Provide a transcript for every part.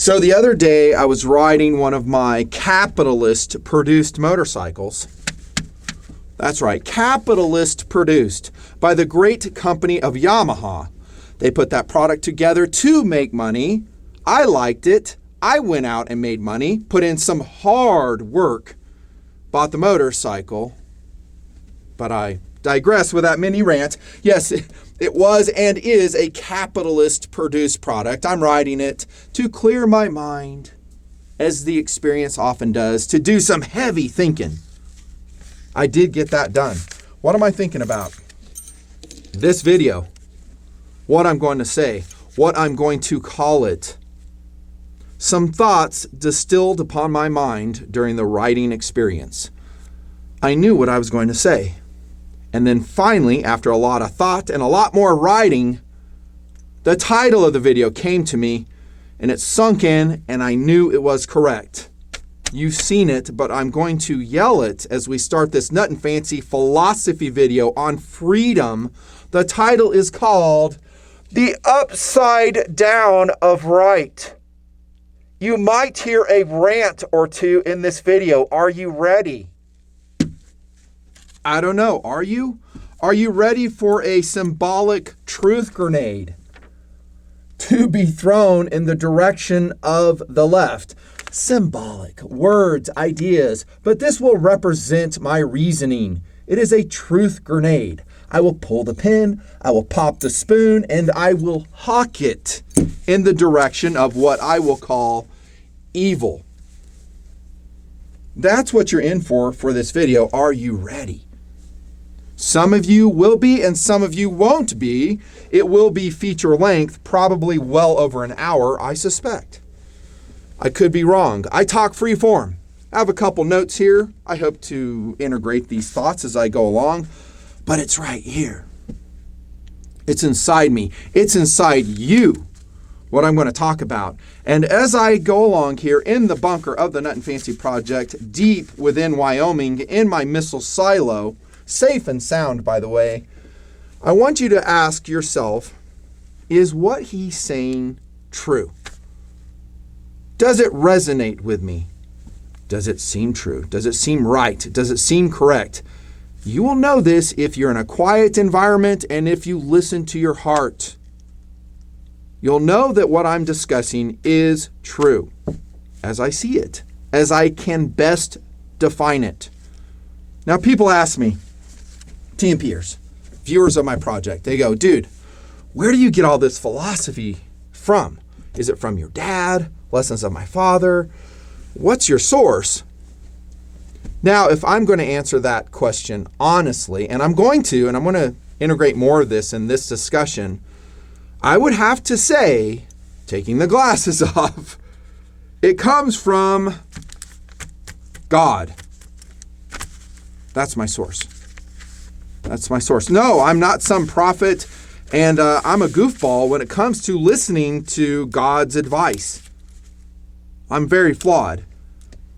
So the other day, I was riding one of my capitalist-produced motorcycles. That's right, capitalist-produced by the great company of Yamaha. They put that product together to make money. I liked it. I went out and made money, put in some hard work, bought the motorcycle. But I digress with that mini rant. Yes, it was and is a capitalist-produced product. I'm riding it to clear my mind, as the experience often does, to do some heavy thinking. I did get that done. What am I thinking about? This video, what I'm going to say, what I'm going to call it. Some thoughts distilled upon my mind during the writing experience. I knew what I was going to say. And then finally, after a lot of thought and a lot more writing, the title of the video came to me and it sunk in and I knew it was correct. You've seen it, but I'm going to yell it as we start this Nutnfancy Philosophy video on freedom. The title is called The Upside Down of Right. You might hear a rant or two in this video. Are you ready? I don't know. Are you? Are you ready for a symbolic truth grenade to be thrown in the direction of the left? Symbolic words, ideas, but this will represent my reasoning. It is a truth grenade. I will pull the pin, I will pop the spoon, and I will hawk it in the direction of what I will call evil. That's what you're in for this video. Are you ready? Some of you will be and some of you won't be. It will be feature length, probably well over an hour, I suspect. I could be wrong. I talk free form. I have a couple notes here. I hope to integrate these thoughts as I go along, but it's right here. It's inside me. It's inside you, what I'm going to talk about. And as I go along here in the bunker of the Nutnfancy Project, deep within Wyoming, in my missile silo, safe and sound, by the way, I want you to ask yourself, is what he's saying true? Does it resonate with me? Does it seem true? Does it seem right? Does it seem correct? You will know this if you're in a quiet environment and if you listen to your heart. You'll know that what I'm discussing is true, as I see it, as I can best define it. Now, people ask me, TNPrs, viewers of my project, they go, dude, where do you get all this philosophy from? Is it from your dad? Lessons of my father? What's your source? Now, if I'm going to answer that question honestly, and I'm going to integrate more of this in this discussion, I would have to say, taking the glasses off, it comes from God. That's my source. That's my source. No, I'm not some prophet, and I'm a goofball when it comes to listening to God's advice. I'm very flawed.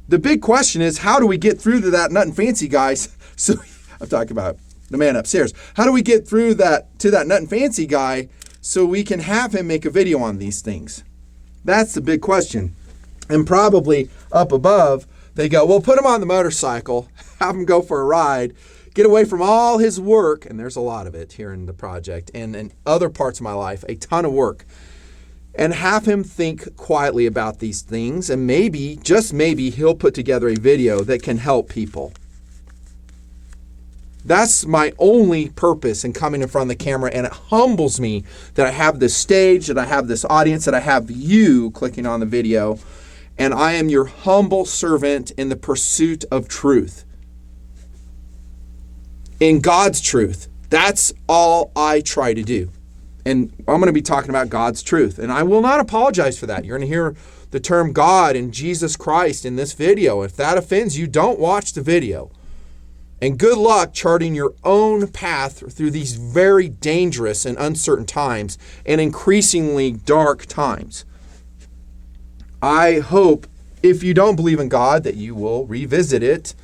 The big question is, how do we get through to that Nutnfancy guy? So I'm talking about the man upstairs. How do we get through that to that Nutnfancy guy so we can have him make a video on these things? That's the big question. And probably up above, they go, well, put him on the motorcycle, have him go for a ride, get away from all his work, and there's a lot of it here in the project, and in other parts of my life, a ton of work, and have him think quietly about these things, and maybe, just maybe, he'll put together a video that can help people. That's my only purpose in coming in front of the camera, and it humbles me that I have this stage, that I have this audience, that I have you clicking on the video, and I am your humble servant in the pursuit of truth. In God's truth. That's all I try to do. And I'm going to be talking about God's truth, and I will not apologize for that. You're going to hear the term God and Jesus Christ in this video. If that offends you, don't watch the video. And good luck charting your own path through these very dangerous and uncertain times and increasingly dark times. I hope, if you don't believe in God, that you will revisit it,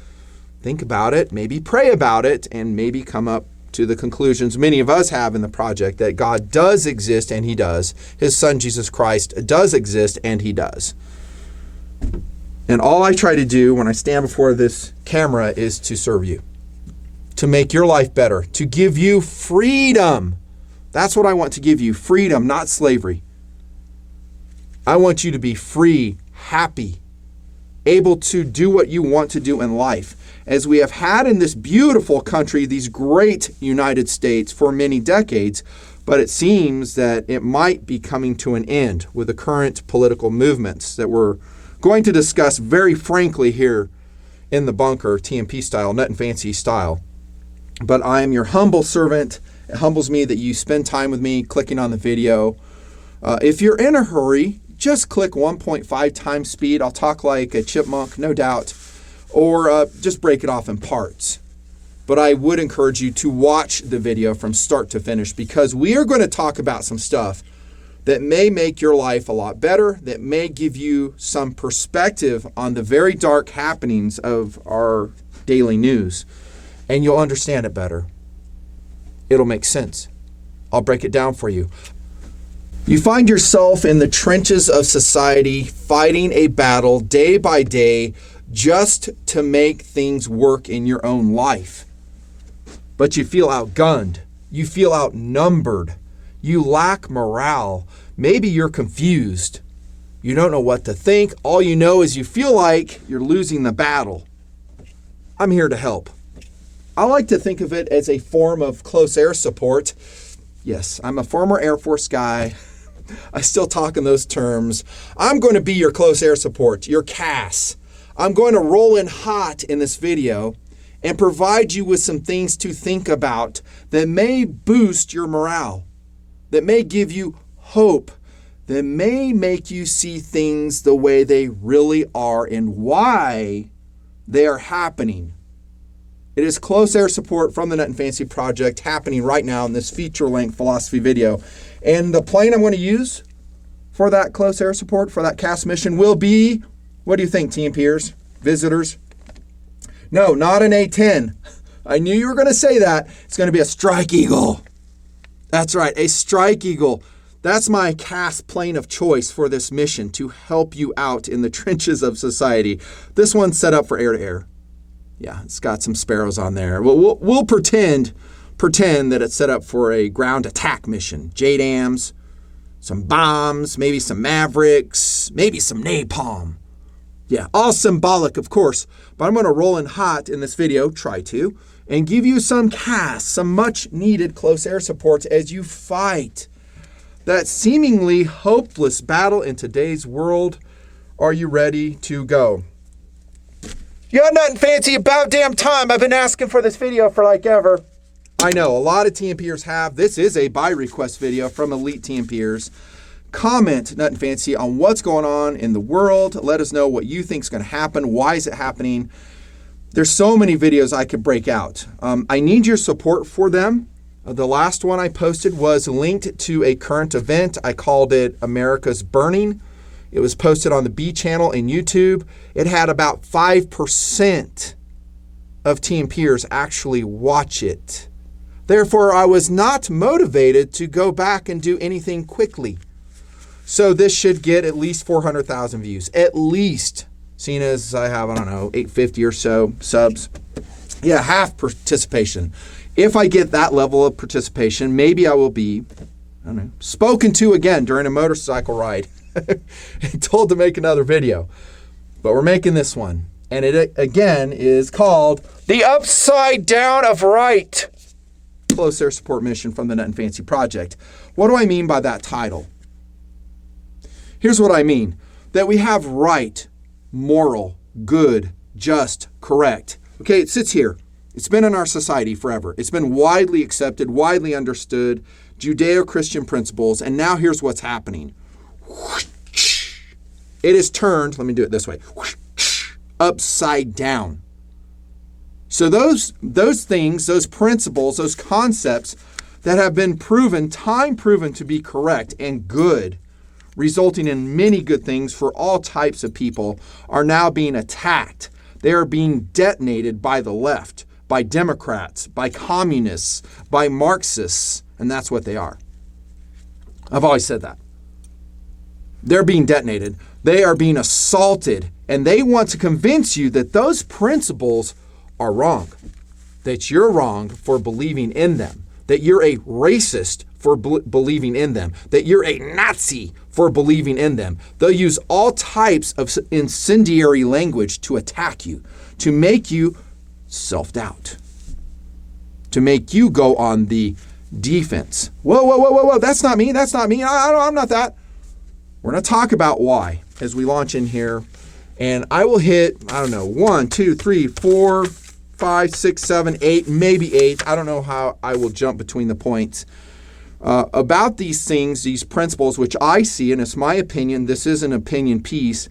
think about it, maybe pray about it, and maybe come up to the conclusions many of us have in the project that God does exist, and he does. His son, Jesus Christ, does exist, and he does. And all I try to do when I stand before this camera is to serve you, to make your life better, to give you freedom. That's what I want to give you, freedom, not slavery. I want you to be free, happy, able to do what you want to do in life. As we have had in this beautiful country, these great United States for many decades, but it seems that it might be coming to an end with the current political movements that we're going to discuss very frankly here in the bunker, TNP style, Nutnfancy style. But I am your humble servant. It humbles me that you spend time with me clicking on the video. If you're in a hurry, just click 1.5 times speed. I'll talk like a chipmunk, no doubt. Or just break it off in parts. But I would encourage you to watch the video from start to finish, because we are going to talk about some stuff that may make your life a lot better, that may give you some perspective on the very dark happenings of our daily news, and you'll understand it better. It'll make sense. I'll break it down for you. You find yourself in the trenches of society, fighting a battle day by day, just to make things work in your own life. But you feel outgunned. You feel outnumbered. You lack morale. Maybe you're confused. You don't know what to think. All you know is you feel like you're losing the battle. I'm here to help. I like to think of it as a form of close air support. Yes, I'm a former Air Force guy. I still talk in those terms. I'm going to be your close air support, your CAS. I'm going to roll in hot in this video and provide you with some things to think about that may boost your morale, that may give you hope, that may make you see things the way they really are and why they are happening. It is close air support from the Nutnfancy Project happening right now in this feature-length philosophy video. And the plane I'm going to use for that close air support, for that CAS mission, will be, what do you think, TNPrs, visitors? No, not an A-10. I knew you were going to say that. It's going to be a Strike Eagle. That's right, a Strike Eagle. That's my CAS plane of choice for this mission, to help you out in the trenches of society. This one's set up for air-to-air. Yeah, it's got some sparrows on there. We'll pretend that it's set up for a ground attack mission. JDAMs, some bombs, maybe some Mavericks, maybe some napalm. Yeah, all symbolic, of course. But I'm going to roll in hot in this video, try to, and give you some CAS, some much-needed close air support as you fight that seemingly hopeless battle in today's world. Are you ready to go? Yeah, Nutnfancy, about damn time. I've been asking for this video for like ever. I know, a lot of TNPers have. This is a by request video from elite TNPers. Comment, Nutnfancy, on what's going on in the world. Let us know what you think is going to happen. Why is it happening? There's so many videos I could break out. I need your support for them. The last one I posted was linked to a current event. I called it America's Burning. It was posted on the B channel in YouTube. It had about 5% of TNPers actually watch it. Therefore, I was not motivated to go back and do anything quickly. So this should get at least 400,000 views, at least, seeing as I have, 850 or so subs. Yeah, half participation. If I get that level of participation, maybe I will be, spoken to again during a motorcycle ride and told to make another video. But we're making this one. And it, again, is called The Upside Down of Right. Close air support mission from the Nutnfancy Project. What do I mean by that title? Here's what I mean. That we have right, moral, good, just, correct. Okay, it sits here. It's been in our society forever. It's been widely accepted, widely understood, Judeo-Christian principles, and now here's what's happening. It is turned, let me do it this way, upside down. So those things, those principles, those concepts that have been proven, time proven to be correct and good, resulting in many good things for all types of people, are now being attacked. They are being detonated by the left, by Democrats, by communists, by Marxists, and that's what they are. I've always said that. They're being detonated. They are being assaulted, and they want to convince you that those principles are wrong, that you're wrong for believing in them, that you're a racist for believing in them, that you're a Nazi for believing in them. They'll use all types of incendiary language to attack you, to make you self-doubt, to make you go on the defense. Whoa, that's not me, I'm not that. We're going to talk about why as we launch in here, and I will hit, 1, 2, 3, 4, 5, 6, 7, 8, maybe 8. I don't know how I will jump between the points. About these things, these principles, which I see, and it's my opinion, this is an opinion piece,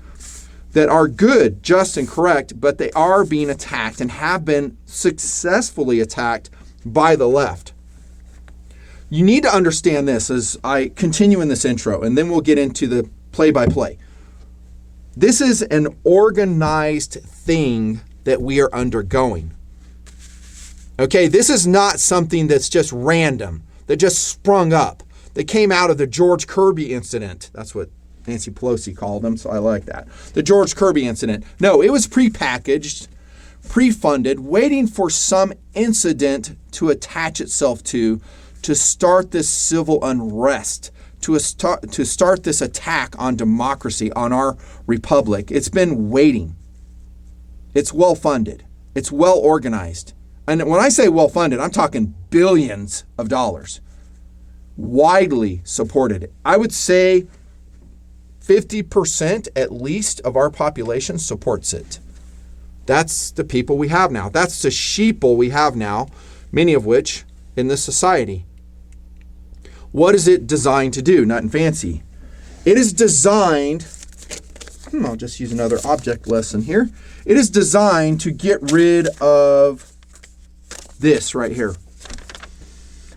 that are good, just, and correct, but they are being attacked and have been successfully attacked by the left. You need to understand this as I continue in this intro, and then we'll get into the play-by-play. This is an organized thing that we are undergoing. Okay, this is not something that's just random, that just sprung up, that came out of the George Kirby incident. That's what Nancy Pelosi called them, so I like that. The George Kirby incident. No, it was prepackaged, pre-funded, waiting for some incident to attach itself to start this civil unrest, to start this attack on democracy, on our republic. It's been waiting. It's well-funded. It's well-organized. And when I say well-funded, I'm talking billions of dollars. Widely supported. I would say 50% at least of our population supports it. That's the people we have now. That's the sheeple we have now, many of which in this society. What is it designed to do, Nutnfancy? It is designed, I'll just use another object lesson here. It is designed to get rid of this right here.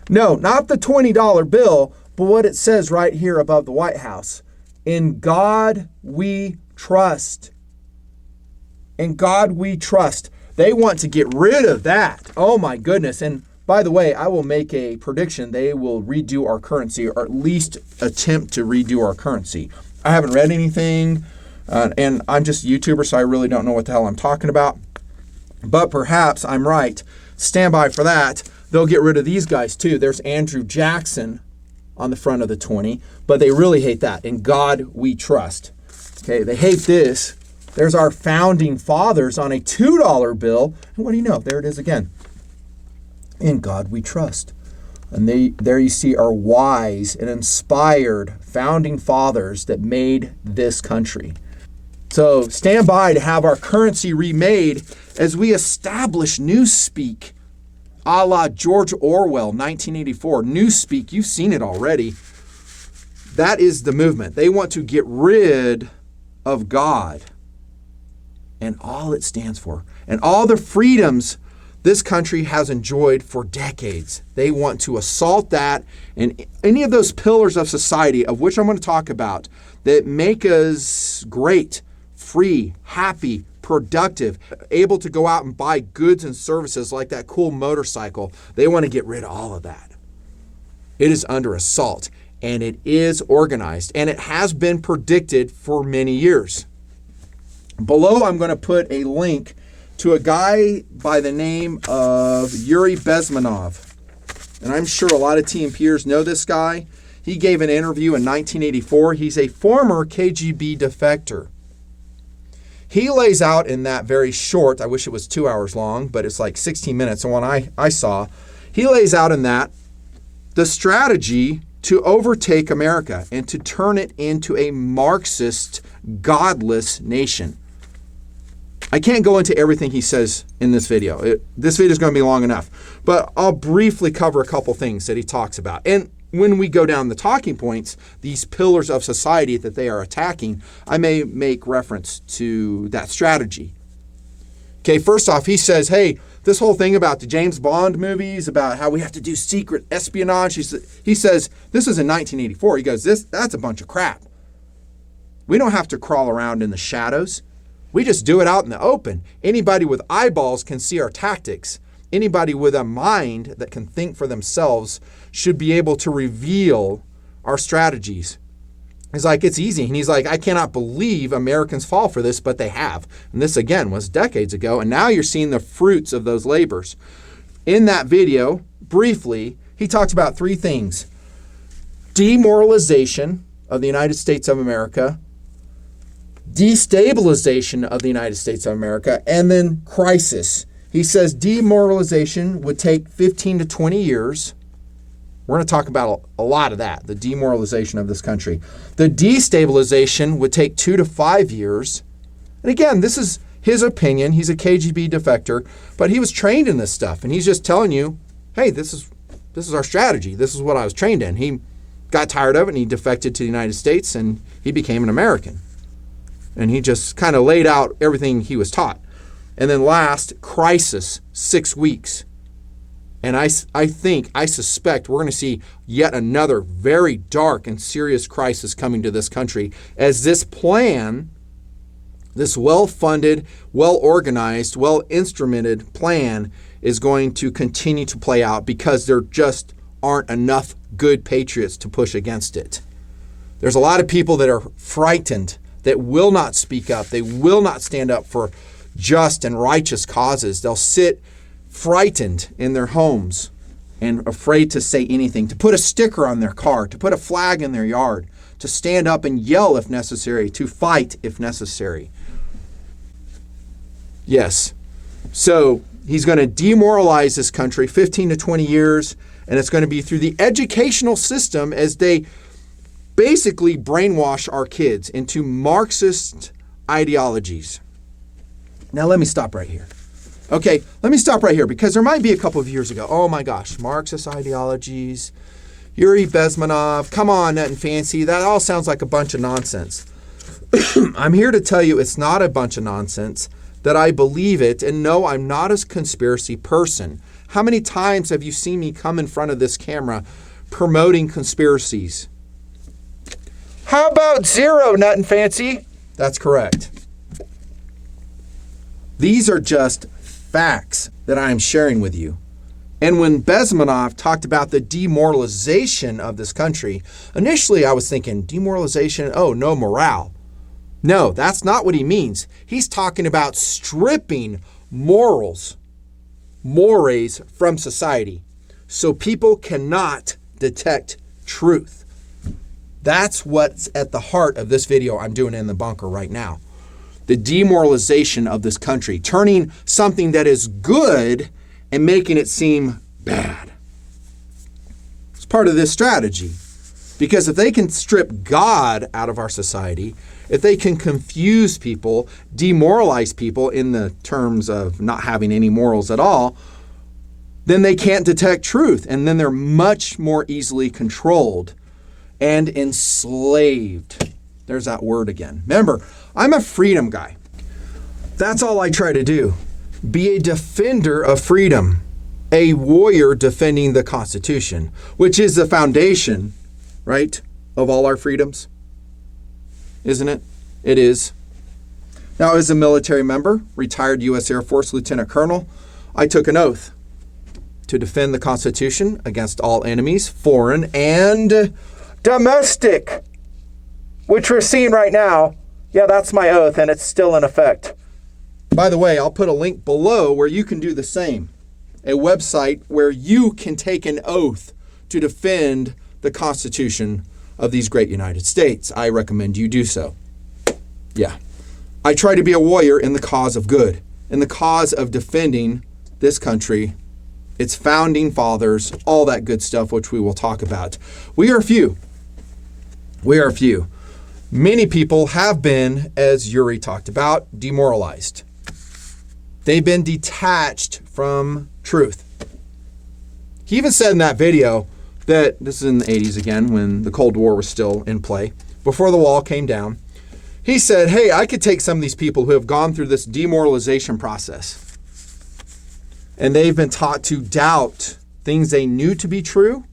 No, not the $20 bill, but what it says right here above the White House. In God we trust. In God we trust. They want to get rid of that. Oh my goodness. And by the way, I will make a prediction. They will redo our currency, or at least attempt to redo our currency. I haven't read anything, and I'm just a YouTuber, so I really don't know what the hell I'm talking about. But perhaps I'm right. Stand by for that. They'll get rid of these guys too. There's Andrew Jackson on the front of the 20, but they really hate that. In God we trust. Okay, they hate this. There's our founding fathers on a $2 bill. And what do you know? There it is again. In God we trust. And there you see our wise and inspired founding fathers that made this country. So stand by to have our currency remade as we establish newspeak, a la George Orwell, 1984. Newspeak, you've seen it already. That is the movement. They want to get rid of God and all it stands for, and all the freedoms this country has enjoyed for decades. They want to assault that and any of those pillars of society, of which I'm going to talk about, that make us great, free, happy, productive, able to go out and buy goods and services like that cool motorcycle. They want to get rid of all of that. It is under assault, and it is organized, and it has been predicted for many years. Below, I'm going to put a link to a guy by the name of Yuri Besmanov. And I'm sure a lot of TNPrs know this guy. He gave an interview in 1984. He's a former KGB defector. He lays out in that very short, I wish it was 2 hours long, but it's like 16 minutes, the one I saw. He lays out in that the strategy to overtake America and to turn it into a Marxist, godless nation. I can't go into everything he says in this video. This video is going to be long enough, but I'll briefly cover a couple things that he talks about. And when we go down the talking points, these pillars of society that they are attacking, I may make reference to that strategy. Okay, first off, he says, hey, this whole thing about the James Bond movies, about how we have to do secret espionage, he says, this is in 1984. He goes, that's a bunch of crap. We don't have to crawl around in the shadows. We just do it out in the open. Anybody with eyeballs can see our tactics. anybody with a mind that can think for themselves should be able to reveal our strategies. He's like, it's easy. And he's like, I cannot believe Americans fall for this, but they have. And this, again, was decades ago. And now you're seeing the fruits of those labors. In that video, briefly, he talked about three things: demoralization of the United States of America, destabilization of the United States of America, and then crisis. He says demoralization would take 15 to 20 years. We're going to talk about a lot of that, the demoralization of this country. The destabilization would take 2 to 5 years. And again, this is his opinion. He's a KGB defector, but he was trained in this stuff. And he's just telling you, hey, this is our strategy. This is what I was trained in. He got tired of it and he defected to the United States and he became an American. And he just kind of laid out everything he was taught. And then last, crisis, 6 weeks. And I suspect we're going to see yet another very dark and serious crisis coming to this country as this plan, this well-funded, well-organized, well-instrumented plan is going to continue to play out because there just aren't enough good patriots to push against it. There's a lot of people that are frightened, that will not speak up. They will not stand up for just and righteous causes. They'll sit frightened in their homes and afraid to say anything, to put a sticker on their car, to put a flag in their yard, to stand up and yell if necessary, to fight if necessary. Yes. So he's going to demoralize this country 15 to 20 years, and it's going to be through the educational system as they basically brainwash our kids into Marxist ideologies. Now let me stop right here. Okay, let me stop right here because there might be a couple of years ago. Oh my gosh, Marxist ideologies, Yuri Besmanov, come on, Nutnfancy, that all sounds like a bunch of nonsense. I'm here to tell you it's not a bunch of nonsense, that I believe it, and no, I'm not a conspiracy person. How many times have you seen me come in front of this camera promoting conspiracies? How about zero, Nutnfancy? That's correct. These are just facts that I am sharing with you. And when Besmanov talked about the demoralization of this country, initially I was thinking, demoralization, oh, no morale. No, that's not what he means. He's talking about stripping mores from society so people cannot detect truth. That's what's at the heart of this video I'm doing in the bunker right now. The demoralization of this country, turning something that is good and making it seem bad. It's part of this strategy. Because if they can strip God out of our society, if they can confuse people, demoralize people in the terms of not having any morals at all, then they can't detect truth. And then they're much more easily controlled and enslaved. There's that word again. Remember, I'm a freedom guy. That's all I try to do. Be a defender of freedom, a warrior defending the Constitution, which is the foundation, right, of all our freedoms. Isn't it? It is. Now, as a military member, retired U.S. Air Force Lieutenant Colonel, I took an oath to defend the Constitution against all enemies, foreign and domestic, which we're seeing right now. Yeah, that's my oath, and it's still in effect. By the way, I'll put a link below where you can do the same. A website where you can take an oath to defend the Constitution of these great United States. I recommend you do so. Yeah. I try to be a warrior in the cause of good, in the cause of defending this country, its founding fathers, all that good stuff, which we will talk about. We are few. We are few. Many people have been, as Yuri talked about, demoralized. They've been detached from truth. He even said in that video that, this is in the 80s again, when the Cold War was still in play, before the wall came down, he said, hey, I could take some of these people who have gone through this demoralization process, and they've been taught to doubt things they knew to be true,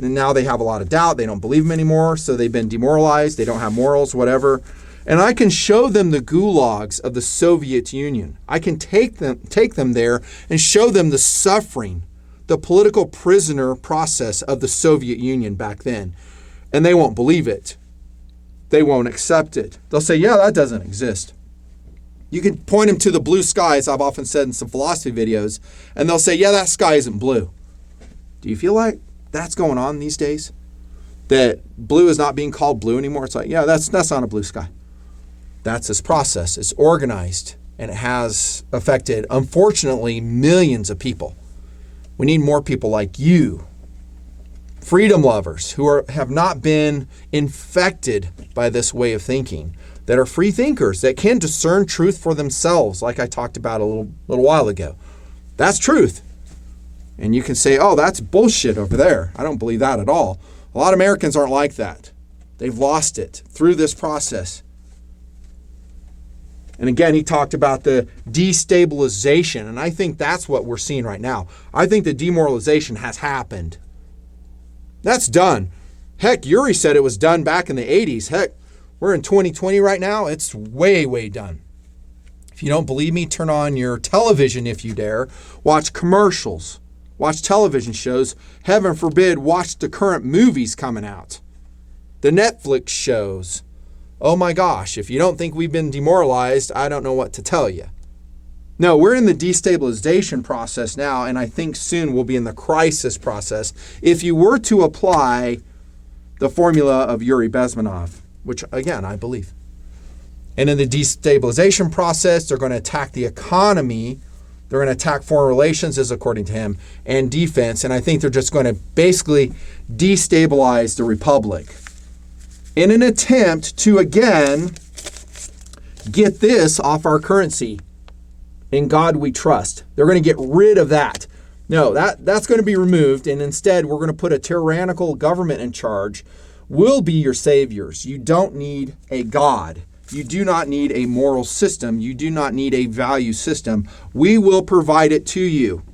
and now they have a lot of doubt. They don't believe them anymore, so they've been demoralized. They don't have morals, whatever. And I can show them the gulags of the Soviet Union. I can take them there and show them the suffering, the political prisoner process of the Soviet Union back then. And they won't believe it. They won't accept it. They'll say, yeah, that doesn't exist. You can point them to the blue skies, I've often said in some philosophy videos, and they'll say, yeah, that sky isn't blue. Do you feel like that's going on these days? That blue is not being called blue anymore? It's like, yeah, that's not a blue sky. That's this process. It's organized, and it has affected, unfortunately, millions of people. We need more people like you, freedom lovers who have not been infected by this way of thinking, that are free thinkers, that can discern truth for themselves, like I talked about a little while ago. That's truth. And you can say, oh, that's bullshit over there. I don't believe that at all. A lot of Americans aren't like that. They've lost it through this process. And again, he talked about the destabilization, and I think that's what we're seeing right now. I think the demoralization has happened. That's done. Heck, Yuri said it was done back in the 80s. Heck, we're in 2020 right now. It's way, way done. If you don't believe me, turn on your television if you dare. Watch commercials. Watch television shows. Heaven forbid, watch the current movies coming out. The Netflix shows. Oh my gosh, if you don't think we've been demoralized, I don't know what to tell you. No, we're in the destabilization process now, and I think soon we'll be in the crisis process if you were to apply the formula of Yuri Besmanov, which, again, I believe. And in the destabilization process, they're going to attack the economy. They're going to attack foreign relations, as according to him, and defense. And I think they're just going to basically destabilize the republic in an attempt to, again, get this off our currency. In God we trust. They're going to get rid of that. No, that's going to be removed, and instead we're going to put a tyrannical government in charge. We'll be your saviors. You don't need a God. You do not need a moral system. You do not need a value system. We will provide it to you.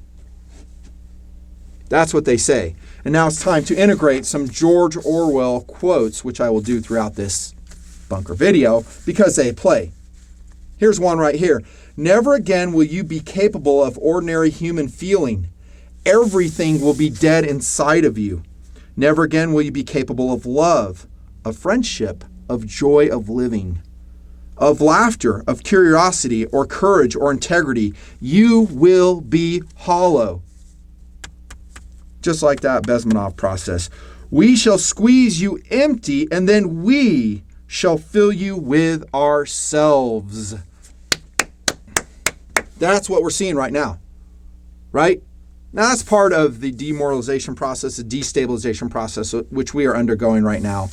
That's what they say. And now it's time to integrate some George Orwell quotes, which I will do throughout this bunker video because they play. Here's one right here. Never again will you be capable of ordinary human feeling. Everything will be dead inside of you. Never again will you be capable of love, of friendship, of joy of living, of laughter, of curiosity, or courage, or integrity. You will be hollow. Just like that Besmanov process. We shall squeeze you empty, and then we shall fill you with ourselves. That's what we're seeing right now, right? Now, that's part of the demoralization process, the destabilization process, which we are undergoing right now.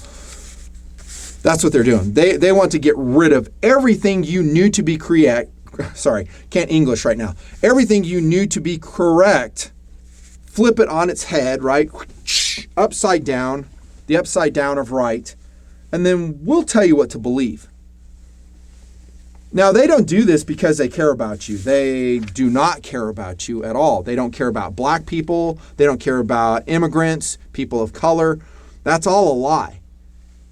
That's what they're doing. They want to get rid of everything you knew to be can't English right now. Everything you knew to be correct, flip it on its head, right? Upside down, the upside down of right, and then we'll tell you what to believe. Now, they don't do this because they care about you. They do not care about you at all. They don't care about black people. They don't care about immigrants, people of color. That's all a lie.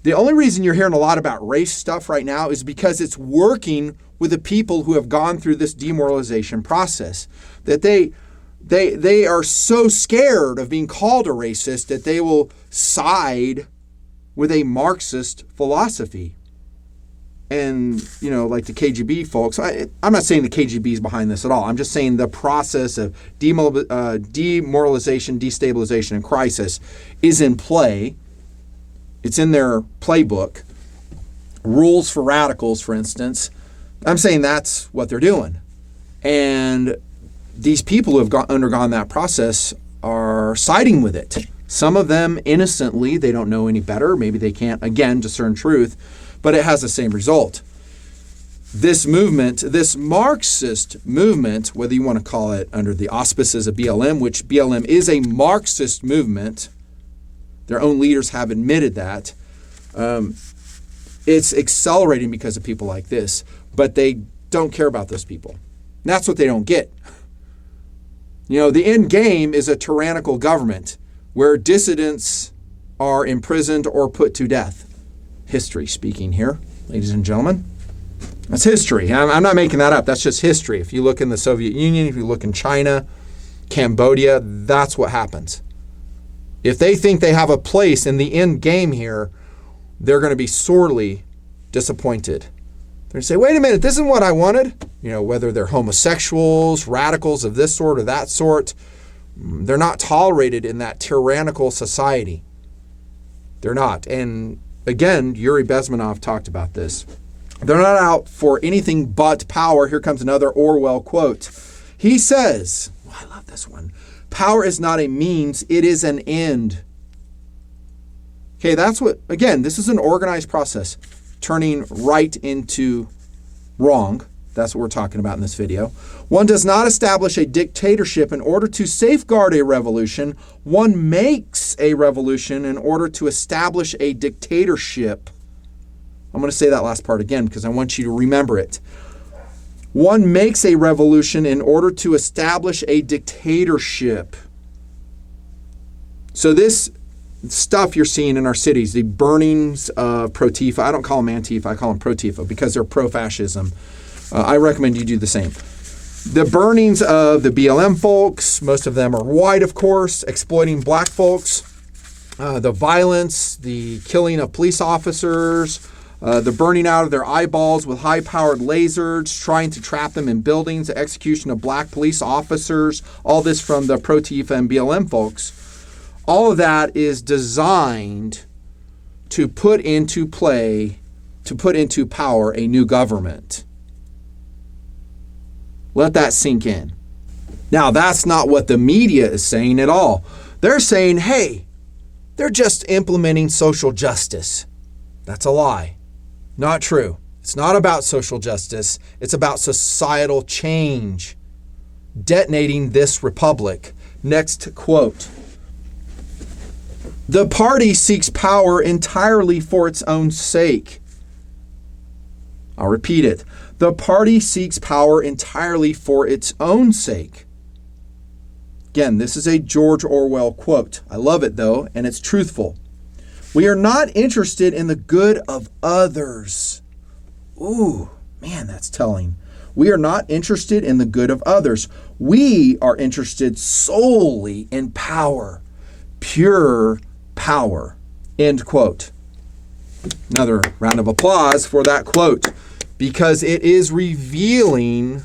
The only reason you're hearing a lot about race stuff right now is because it's working with the people who have gone through this demoralization process. That they are so scared of being called a racist that they will side with a Marxist philosophy. And, like the KGB folks, I'm not saying the KGB is behind this at all. I'm just saying the process of demoralization, destabilization, and crisis is in play. It's in their playbook. Rules for radicals, for instance. I'm saying that's what they're doing. And these people who have undergone that process are siding with it. Some of them innocently, they don't know any better. Maybe they can't, again, discern truth. But it has the same result. This movement, this Marxist movement, whether you want to call it under the auspices of BLM, which BLM is a Marxist movement, their own leaders have admitted that, it's accelerating because of people like this, but they don't care about those people. And that's what they don't get. The end game is a tyrannical government where dissidents are imprisoned or put to death. History speaking here. ladies and gentlemen. That's history. I'm not making that up. That's just history. If you look in the Soviet Union, if you look in China, Cambodia, that's what happens. If they think they have a place in the end game here, they're going to be sorely disappointed. They're going to say, wait a minute, this isn't what I wanted. Whether they're homosexuals, radicals of this sort or that sort, they're not tolerated in that tyrannical society. They're not. And again, Yuri Besmanov talked about this. They're not out for anything but power. Here comes another Orwell quote. He says, I love this one. Power is not a means, it is an end. Okay, that's what, again, this is an organized process. Turning right into wrong. That's what we're talking about in this video. One does not establish a dictatorship in order to safeguard a revolution. One makes a revolution in order to establish a dictatorship. I'm going to say that last part again because I want you to remember it. One makes a revolution in order to establish a dictatorship. So this stuff you're seeing in our cities, the burnings of pro-Tifa, I don't call them Antifa, I call them pro-Tifa because they're pro-fascism. I recommend you do the same. The burnings of the BLM folks, most of them are white, of course, exploiting black folks. The violence, the killing of police officers, the burning out of their eyeballs with high-powered lasers, trying to trap them in buildings, the execution of black police officers, all this from the pro-Tifa and BLM folks. All of that is designed to put into play, to put into power a new government. Let that sink in. Now, that's not what the media is saying at all. They're saying, hey, they're just implementing social justice. That's a lie. Not true. It's not about social justice. It's about societal change. Detonating this republic. Next quote. The party seeks power entirely for its own sake. I'll repeat it. The party seeks power entirely for its own sake. Again, this is a George Orwell quote. I love it though, and it's truthful. We are not interested in the good of others. Ooh, man, that's telling. We are not interested in the good of others. We are interested solely in power. Pure power. End quote. Another round of applause for that quote, because it is revealing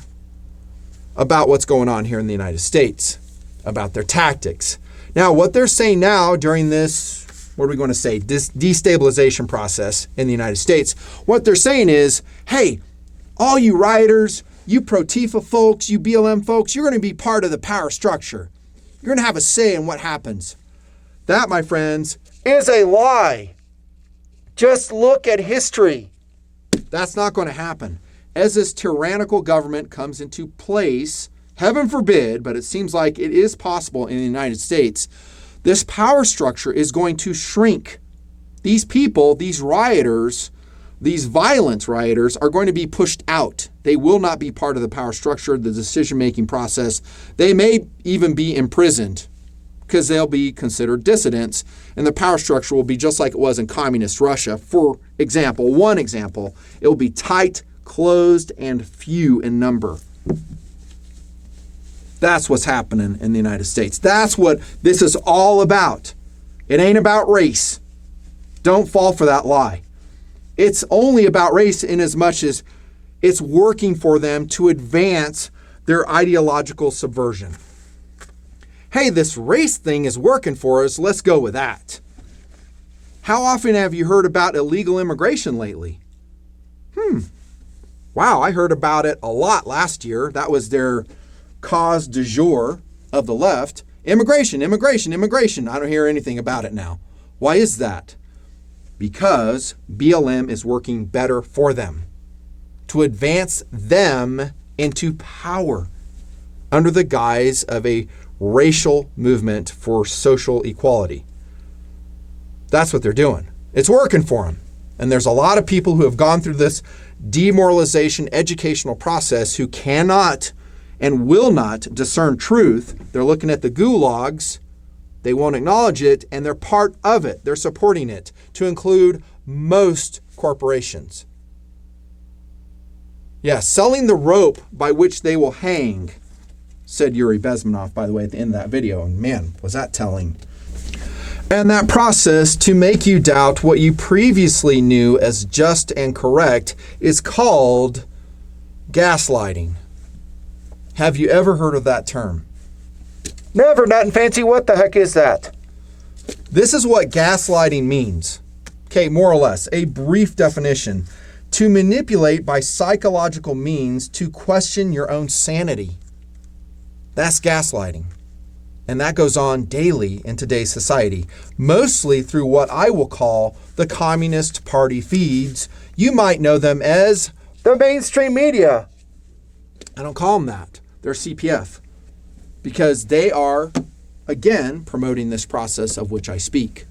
about what's going on here in the United States, about their tactics. Now, what they're saying now during this, what are we going to say, this destabilization process in the United States, what they're saying is, hey, all you rioters, you pro-Tifa folks, you BLM folks, you're going to be part of the power structure. You're going to have a say in what happens. That, my friends, is a lie. Just look at history. That's not going to happen. As this tyrannical government comes into place, heaven forbid, but it seems like it is possible in the United States, this power structure is going to shrink. These people, these rioters, these violent rioters are going to be pushed out. They will not be part of the power structure, the decision-making process. They may even be imprisoned because they'll be considered dissidents, and the power structure will be just like it was in communist Russia. For example, one example, it will be tight, closed, and few in number. That's what's happening in the United States. That's what this is all about. It ain't about race. Don't fall for that lie. It's only about race in as much as it's working for them to advance their ideological subversion. Hey, this race thing is working for us. Let's go with that. How often have you heard about illegal immigration lately? Wow, I heard about it a lot last year. That was their cause du jour of the left. Immigration, immigration, immigration. I don't hear anything about it now. Why is that? Because BLM is working better for them to advance them into power under the guise of a racial movement for social equality. That's what they're doing. It's working for them. And there's a lot of people who have gone through this demoralization educational process who cannot and will not discern truth. They're looking at the gulags. They won't acknowledge it, and they're part of it. They're supporting it, to include most corporations. Yeah, selling the rope by which they will hang, said Yuri Besmanov, by the way, at the end of that video. And man, was that telling. And that process to make you doubt what you previously knew as just and correct is called gaslighting. Have you ever heard of that term? Never, Nutnfancy. What the heck is that? This is what gaslighting means. Okay, more or less, a brief definition. To manipulate by psychological means to question your own sanity. That's gaslighting. And that goes on daily in today's society, mostly through what I will call the Communist Party feeds. You might know them as the mainstream media. I don't call them that. They're CPF. Because they are, again, promoting this process of which I speak.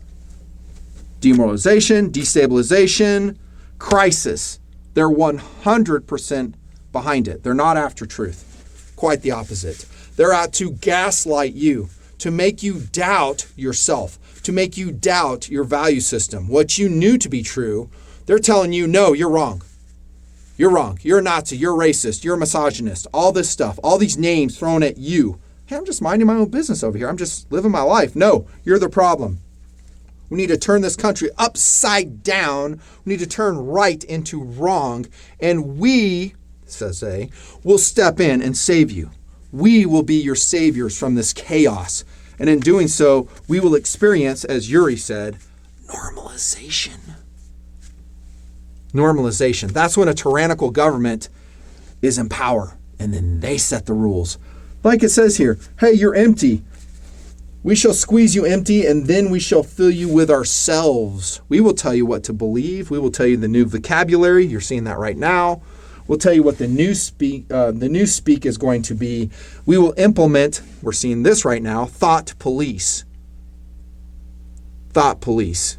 Demoralization, destabilization, crisis. They're 100% behind it. They're not after truth. Quite the opposite. They're out to gaslight you, to make you doubt yourself, to make you doubt your value system. What you knew to be true, they're telling you, no, you're wrong. You're wrong. You're a Nazi. You're racist. You're a misogynist. All this stuff, all these names thrown at you. Hey, I'm just minding my own business over here. I'm just living my life. No, you're the problem. We need to turn this country upside down. We need to turn right into wrong. And we, says they, will step in and save you. We will be your saviors from this chaos. And in doing so, we will experience, as Yuri said, normalization. Normalization. That's when a tyrannical government is in power. And then they set the rules. Like it says here, hey, you're empty. We shall squeeze you empty, and then we shall fill you with ourselves. We will tell you what to believe. We will tell you the new vocabulary. You're seeing that right now. We'll tell you what the new speak is going to be. We will implement, we're seeing this right now, thought police. Thought police.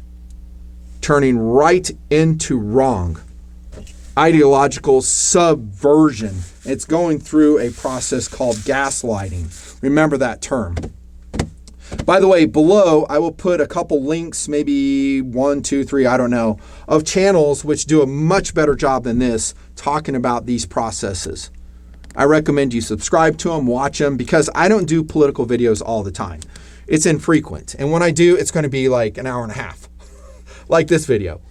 Turning right into wrong. Ideological subversion. It's going through a process called gaslighting. Remember that term. By the way, below, I will put a couple links, maybe 1, 2, 3, I don't know, of channels which do a much better job than this, talking about these processes. I recommend you subscribe to them, watch them, because I don't do political videos all the time. It's infrequent. And when I do, it's going to be like an hour and a half, like this video.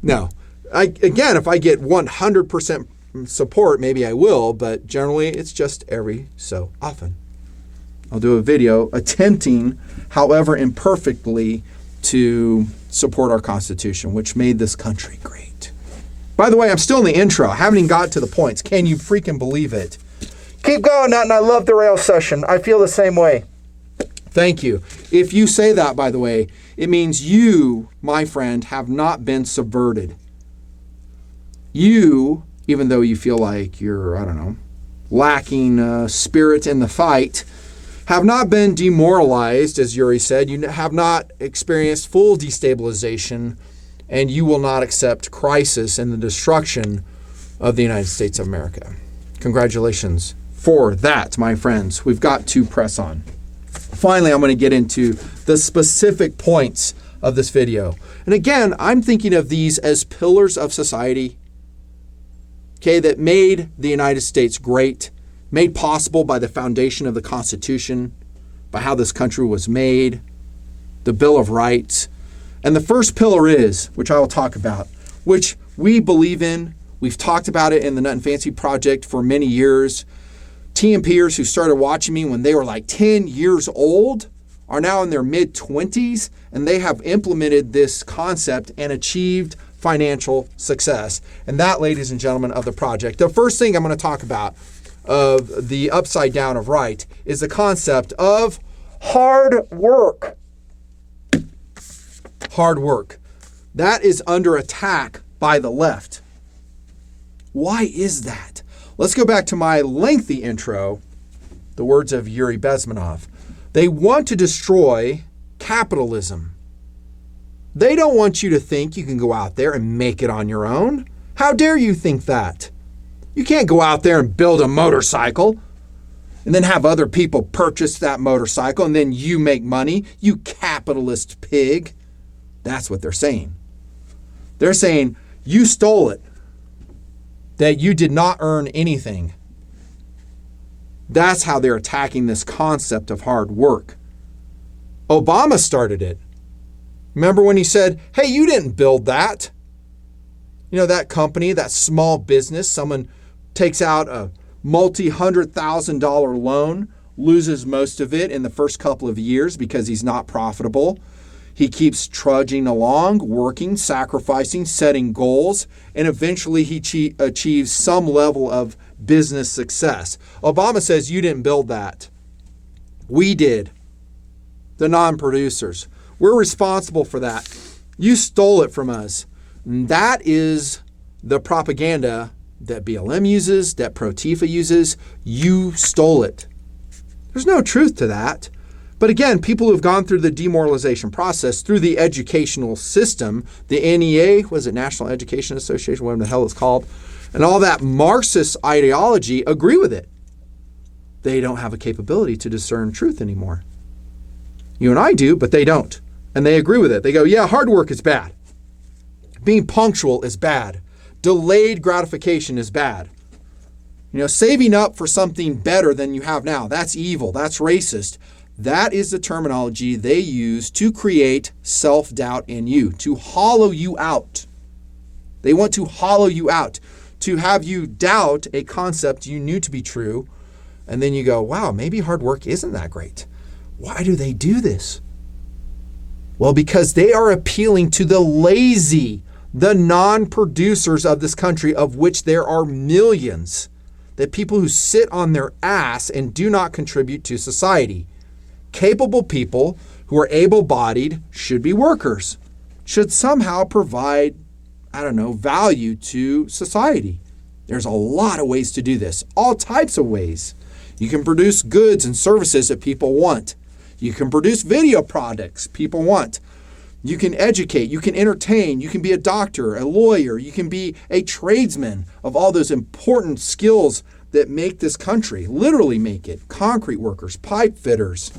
No. Again, if I get 100% support, maybe I will, but generally it's just every so often. I'll do a video attempting, however imperfectly, to support our Constitution, which made this country great. By the way, I'm still in the intro. I haven't even got to the points. Can you freaking believe it? Keep going, Nut, and I love the rail session. I feel the same way. Thank you. If you say that, by the way, it means you, my friend, have not been subverted. You, even though you feel like you're, I don't know, lacking spirit in the fight, have not been demoralized, as Yuri said. You have not experienced full destabilization, and you will not accept crisis and the destruction of the United States of America. Congratulations for that, my friends. We've got to press on. Finally, I'm going to get into the specific points of this video. And again, I'm thinking of these as pillars of society, okay, that made the United States great, made possible by the foundation of the Constitution, by how this country was made, the Bill of Rights. And the first pillar is, which I will talk about, which we believe in. We've talked about it in the Nutnfancy Project for many years. TNPrs who started watching me when they were like 10 years old are now in their mid-20s, and they have implemented this concept and achieved financial success. And that, ladies and gentlemen, of the project. The first thing I'm going to talk about of the upside down of right is the concept of hard work. Hard work. That is under attack by the left. Why is that? Let's go back to my lengthy intro, the words of Yuri Besmanov. They want to destroy capitalism. They don't want you to think you can go out there and make it on your own. How dare you think that? You can't go out there and build a motorcycle and then have other people purchase that motorcycle and then you make money, you capitalist pig. That's what they're saying. They're saying, you stole it. that you did not earn anything. That's how they're attacking this concept of hard work. Obama started it. Remember when he said, hey, you didn't build that. You know, that company, that small business, someone takes out a multi-$100,000 loan, loses most of it in the first couple of years because he's not profitable. He keeps trudging along, working, sacrificing, setting goals, and eventually he achieves some level of business success. Obama says, you didn't build that. We did. The non-producers. We're responsible for that. You stole it from us. And that is the propaganda that BLM uses, that Pro-Tifa uses. You stole it. There's no truth to that. But again, people who've gone through the demoralization process, through the educational system, the NEA, was it National Education Association, whatever the hell it's called, and all that Marxist ideology agree with it. They don't have a capability to discern truth anymore. You and I do, but they don't. And they agree with it. They go, yeah, hard work is bad. Being punctual is bad. Delayed gratification is bad. You know, saving up for something better than you have now, that's evil, that's racist. That is the terminology they use to create self-doubt in you, to hollow you out. They want to hollow you out, to have you doubt a concept you knew to be true, and then you go, wow, maybe hard work isn't that great. Why do they do this? Well, because they are appealing to the lazy, the non-producers of this country, of which there are millions, the people who sit on their ass and do not contribute to society. Capable people who are able-bodied should be workers, should somehow provide, value to society. There's a lot of ways to do this, all types of ways. You can produce goods and services that people want. You can produce video products people want. You can educate, you can entertain, you can be a doctor, a lawyer, you can be a tradesman of all those important skills that make this country, literally make it. Concrete workers, pipe fitters,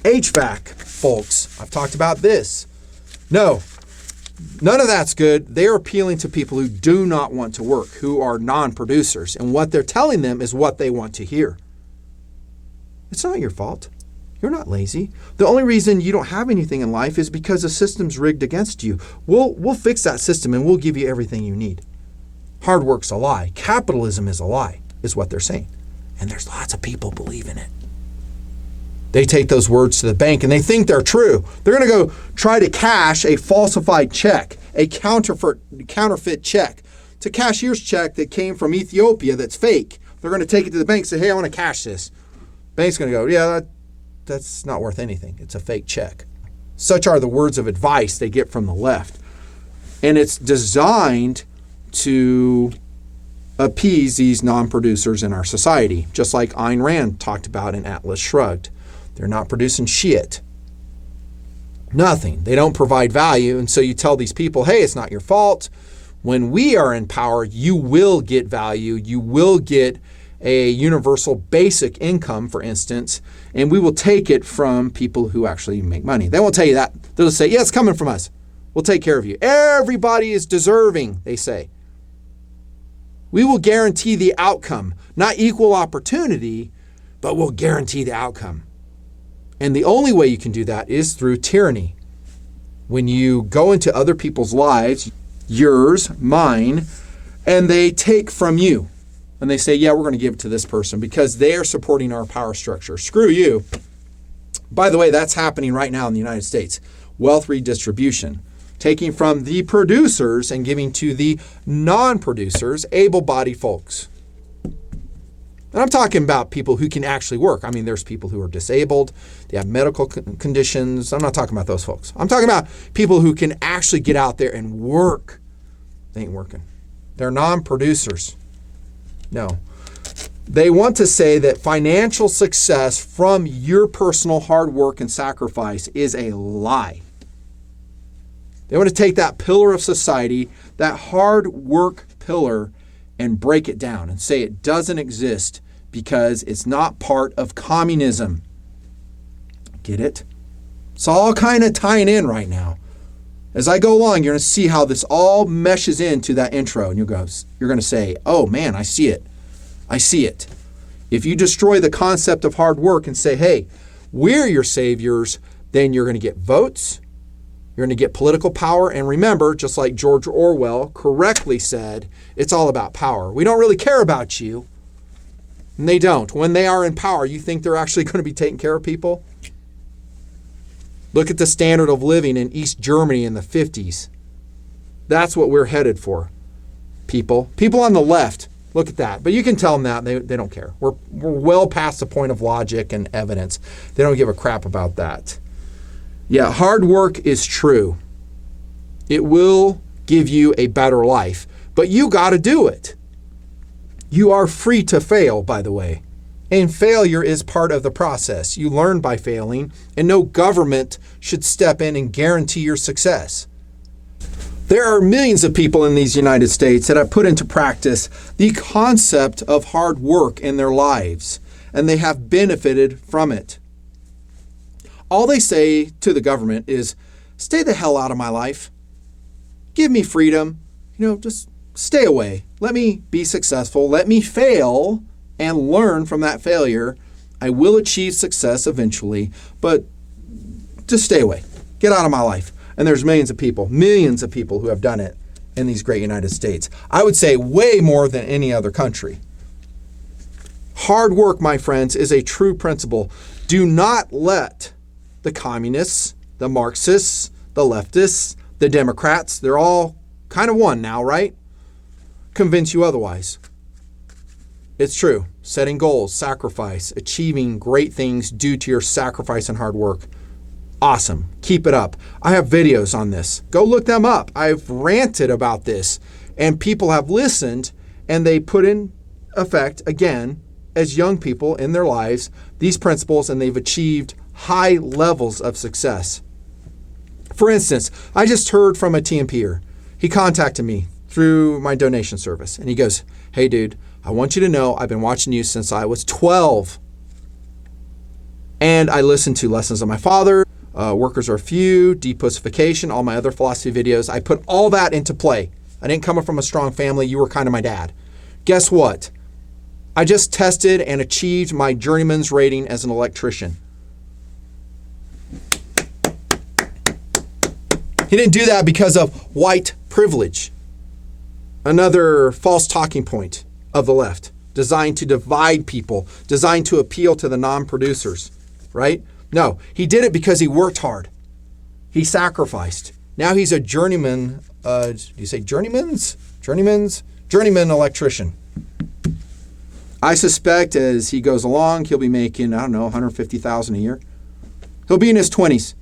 HVAC folks. I've talked about this. No, none of that's good. They're appealing to people who do not want to work, who are non-producers. And what they're telling them is what they want to hear. It's not your fault. You're not lazy. The only reason you don't have anything in life is because the system's rigged against you. We'll fix that system and we'll give you everything you need. Hard work's a lie. Capitalism is a lie, is what they're saying. And there's lots of people believe in it. They take those words to the bank and they think they're true. They're going to go try to cash a falsified check, a counterfeit check. It's a cashier's check that came from Ethiopia that's fake. They're going to take it to the bank and say, hey, I want to cash this. Bank's going to go, yeah, that's not worth anything. It's a fake check. Such are the words of advice they get from the left. And it's designed to appease these non-producers in our society, just like Ayn Rand talked about in Atlas Shrugged. They're not producing shit. Nothing. They don't provide value. And so you tell these people, hey, it's not your fault. When we are in power, you will get value. You will get a universal basic income, for instance, and we will take it from people who actually make money. They won't tell you that. They'll say, yeah, it's coming from us. We'll take care of you. Everybody is deserving, they say. We will guarantee the outcome, not equal opportunity, but we'll guarantee the outcome. And the only way you can do that is through tyranny. When you go into other people's lives, yours, mine, and they take from you. And they say, yeah, we're going to give it to this person because they are supporting our power structure. Screw you. By the way, that's happening right now in the United States. Wealth redistribution. Taking from the producers and giving to the non-producers, able-bodied folks. And I'm talking about people who can actually work. I mean, there's people who are disabled. They have medical conditions. I'm not talking about those folks. I'm talking about people who can actually get out there and work. They ain't working. They're non-producers. No. They want to say that financial success from your personal hard work and sacrifice is a lie. They want to take that pillar of society, that hard work pillar, and break it down and say it doesn't exist because it's not part of communism. Get it? It's all kind of tying in right now. As I go along, you're going to see how this all meshes into that intro, and you're going to say, oh man, I see it. I see it. If you destroy the concept of hard work and say, hey, we're your saviors, then you're going to get votes, you're going to get political power, and remember, just like George Orwell correctly said, it's all about power. We don't really care about you. And they don't. When they are in power, you think they're actually going to be taking care of people? Look at the standard of living in East Germany in the 50s. That's what we're headed for, people. People on the left, look at that. But you can tell them that. They don't care. We're well past the point of logic and evidence. They don't give a crap about that. Yeah, hard work is true. It will give you a better life. But you got to do it. You are free to fail, by the way. And failure is part of the process. You learn by failing, and no government should step in and guarantee your success. There are millions of people in these United States that have put into practice the concept of hard work in their lives, and they have benefited from it. All they say to the government is, stay the hell out of my life. Give me freedom. Just stay away. Let me be successful. Let me fail and learn from that failure. I will achieve success eventually, but just stay away. Get out of my life. And there's millions of people who have done it in these great United States. I would say way more than any other country. Hard work, my friends, is a true principle. Do not let the communists, the Marxists, the leftists, the Democrats, they're all kind of one now, right? Convince you otherwise. It's true. Setting goals, sacrifice, achieving great things due to your sacrifice and hard work. Awesome. Keep it up. I have videos on this. Go look them up. I've ranted about this, and people have listened, and they put in effect, again, as young people in their lives, these principles, and they've achieved high levels of success. For instance, I just heard from a TNPr. He contacted me through my donation service, and he goes, hey, dude, I want you to know I've been watching you since I was 12. And I listened to Lessons of My Father, Workers Are Few, Depussification, all my other philosophy videos. I put all that into play. I didn't come from a strong family. You were kind of my dad. Guess what? I just tested and achieved my journeyman's rating as an electrician. He didn't do that because of white privilege. Another false talking point of the left, designed to divide people, designed to appeal to the non-producers, right? No, he did it because he worked hard. He sacrificed. Now he's a journeyman, do you say journeymans? Journeyman electrician. I suspect as he goes along, he'll be making, $150,000 a year. He'll be in his 20s.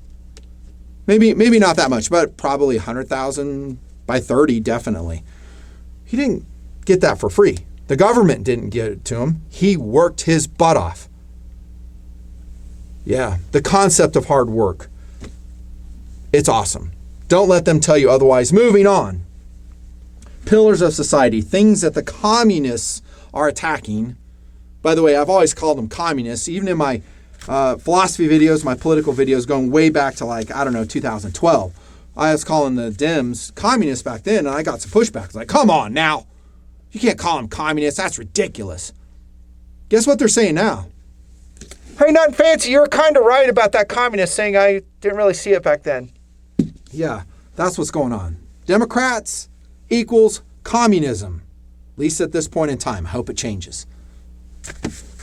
Maybe not that much, but probably 100,000 by 30, definitely. He didn't get that for free. The government didn't give it to him. He worked his butt off. Yeah, the concept of hard work. It's awesome. Don't let them tell you otherwise. Moving on. Pillars of society, things that the communists are attacking. By the way, I've always called them communists, even in my philosophy videos, my political videos going way back to 2012. I was calling the Dems communists back then, and I got some pushback. It's like, come on now. You can't call them communists. That's ridiculous. Guess what they're saying now? Hey, Nutnfancy, you're kind of right about that communist thing. I didn't really see it back then. Yeah, that's what's going on. Democrats equals communism, at least at this point in time. I hope it changes.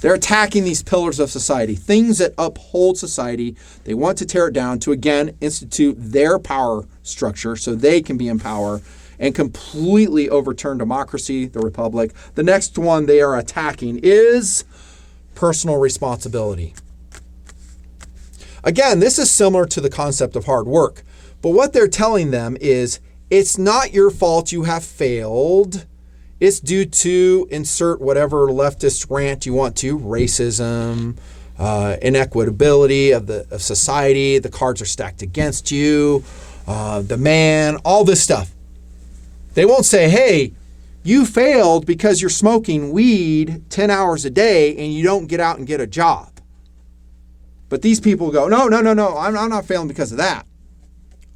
They're attacking these pillars of society, things that uphold society. They want to tear it down to, again, institute their power structure so they can be in power and completely overturn democracy, the republic. The next one they are attacking is personal responsibility. Again, this is similar to the concept of hard work, but what they're telling them is it's not your fault you have failed. It's due to insert whatever leftist rant you want to, racism, inequitability of society, the cards are stacked against you, the man, all this stuff. They won't say, hey, you failed because you're smoking weed 10 hours a day and you don't get out and get a job. But these people go, no, I'm not failing because of that.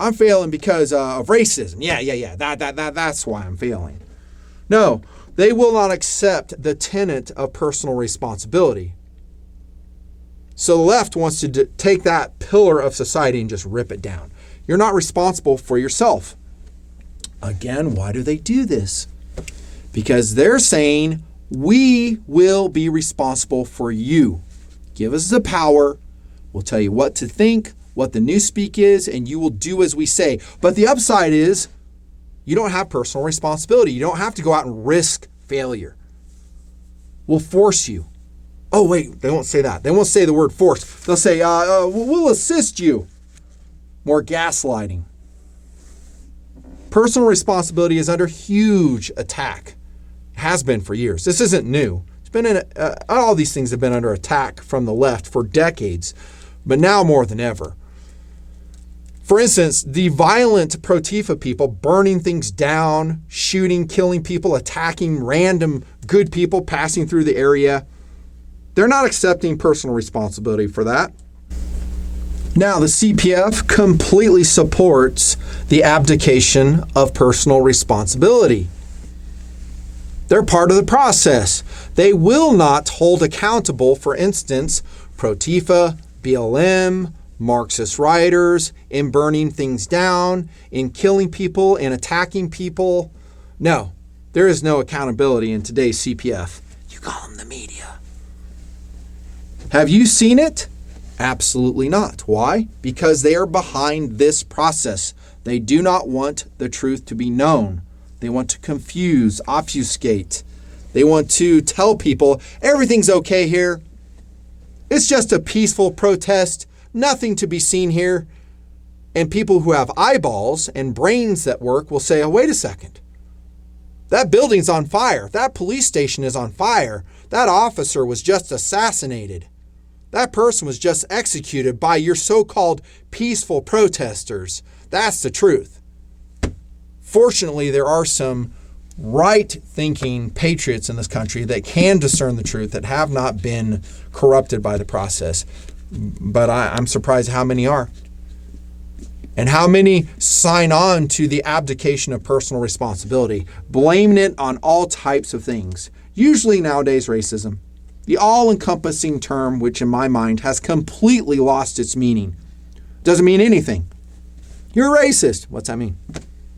I'm failing because of racism. Yeah. That's why I'm failing. No, they will not accept the tenet of personal responsibility. So the left wants to take that pillar of society and just rip it down. You're not responsible for yourself. Again, why do they do this? Because they're saying, we will be responsible for you. Give us the power. We'll tell you what to think, what the newspeak is, and you will do as we say. But the upside is you don't have personal responsibility. You don't have to go out and risk failure. We'll force you. Oh, wait, they won't say that. They won't say the word force. They'll say, we'll assist you. More gaslighting. Personal responsibility is under huge attack. Has been for years. This isn't new. It's been all these things have been under attack from the left for decades, but now more than ever. For instance, the violent pro-Tifa people burning things down, shooting, killing people, attacking random good people passing through the area, they're not accepting personal responsibility for that. Now, the CPF completely supports the abdication of personal responsibility. They're part of the process. They will not hold accountable, for instance, pro-Tifa, BLM, Marxist rioters, in burning things down, in killing people, in attacking people. No, there is no accountability in today's CPF. You call them the media. Have you seen it? Absolutely not. Why? Because they are behind this process. They do not want the truth to be known. They want to confuse, obfuscate. They want to tell people everything's okay here. It's just a peaceful protest. Nothing to be seen here. And people who have eyeballs and brains that work will say, oh, wait a second. That building's on fire. That police station is on fire. That officer was just assassinated. That person was just executed by your so-called peaceful protesters. That's the truth. Fortunately, there are some right-thinking patriots in this country that can discern the truth, that have not been corrupted by the process. But I'm surprised how many are. And how many sign on to the abdication of personal responsibility, blaming it on all types of things. Usually nowadays, racism. The all-encompassing term, which in my mind has completely lost its meaning. Doesn't mean anything. You're a racist. What's that mean?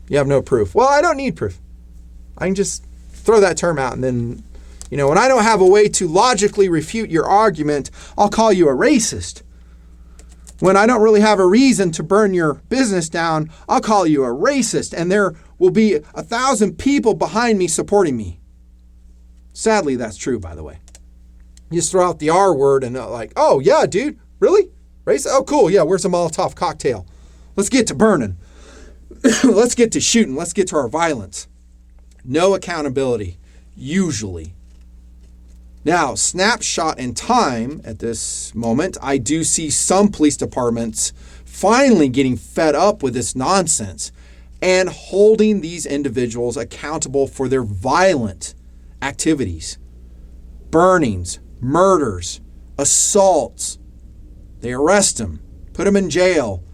You have no proof. Well, I don't need proof. I can just throw that term out and then, when I don't have a way to logically refute your argument, I'll call you a racist. When I don't really have a reason to burn your business down, I'll call you a racist, and there will be 1,000 people behind me supporting me. Sadly, that's true, by the way. You just throw out the R word and like, oh, yeah, dude, really? Racist? Oh, cool, yeah, where's a Molotov cocktail? Let's get to burning. Let's get to shooting. Let's get to our violence. No accountability, usually. Now, snapshot in time at this moment, I do see some police departments finally getting fed up with this nonsense and holding these individuals accountable for their violent activities. Burnings, murders, assaults. They arrest them, put them in jail.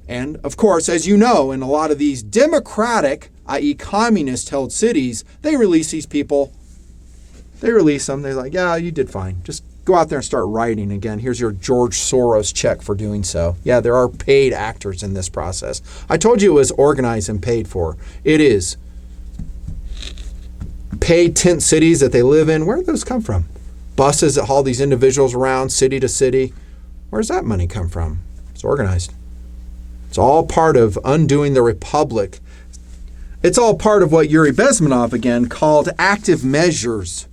And of course, as you know, in a lot of these democratic, i.e. communist-held cities, they release these people. They release them. They're like, yeah, you did fine. Just go out there and start writing again. Here's your George Soros check for doing so. Yeah, there are paid actors in this process. I told you it was organized and paid for. It is. Paid tent cities that they live in. Where do those come from? Buses that haul these individuals around city to city. Where's that money come from? It's organized. It's all part of undoing the republic. It's all part of what Yuri Besmanov, again, called active measures.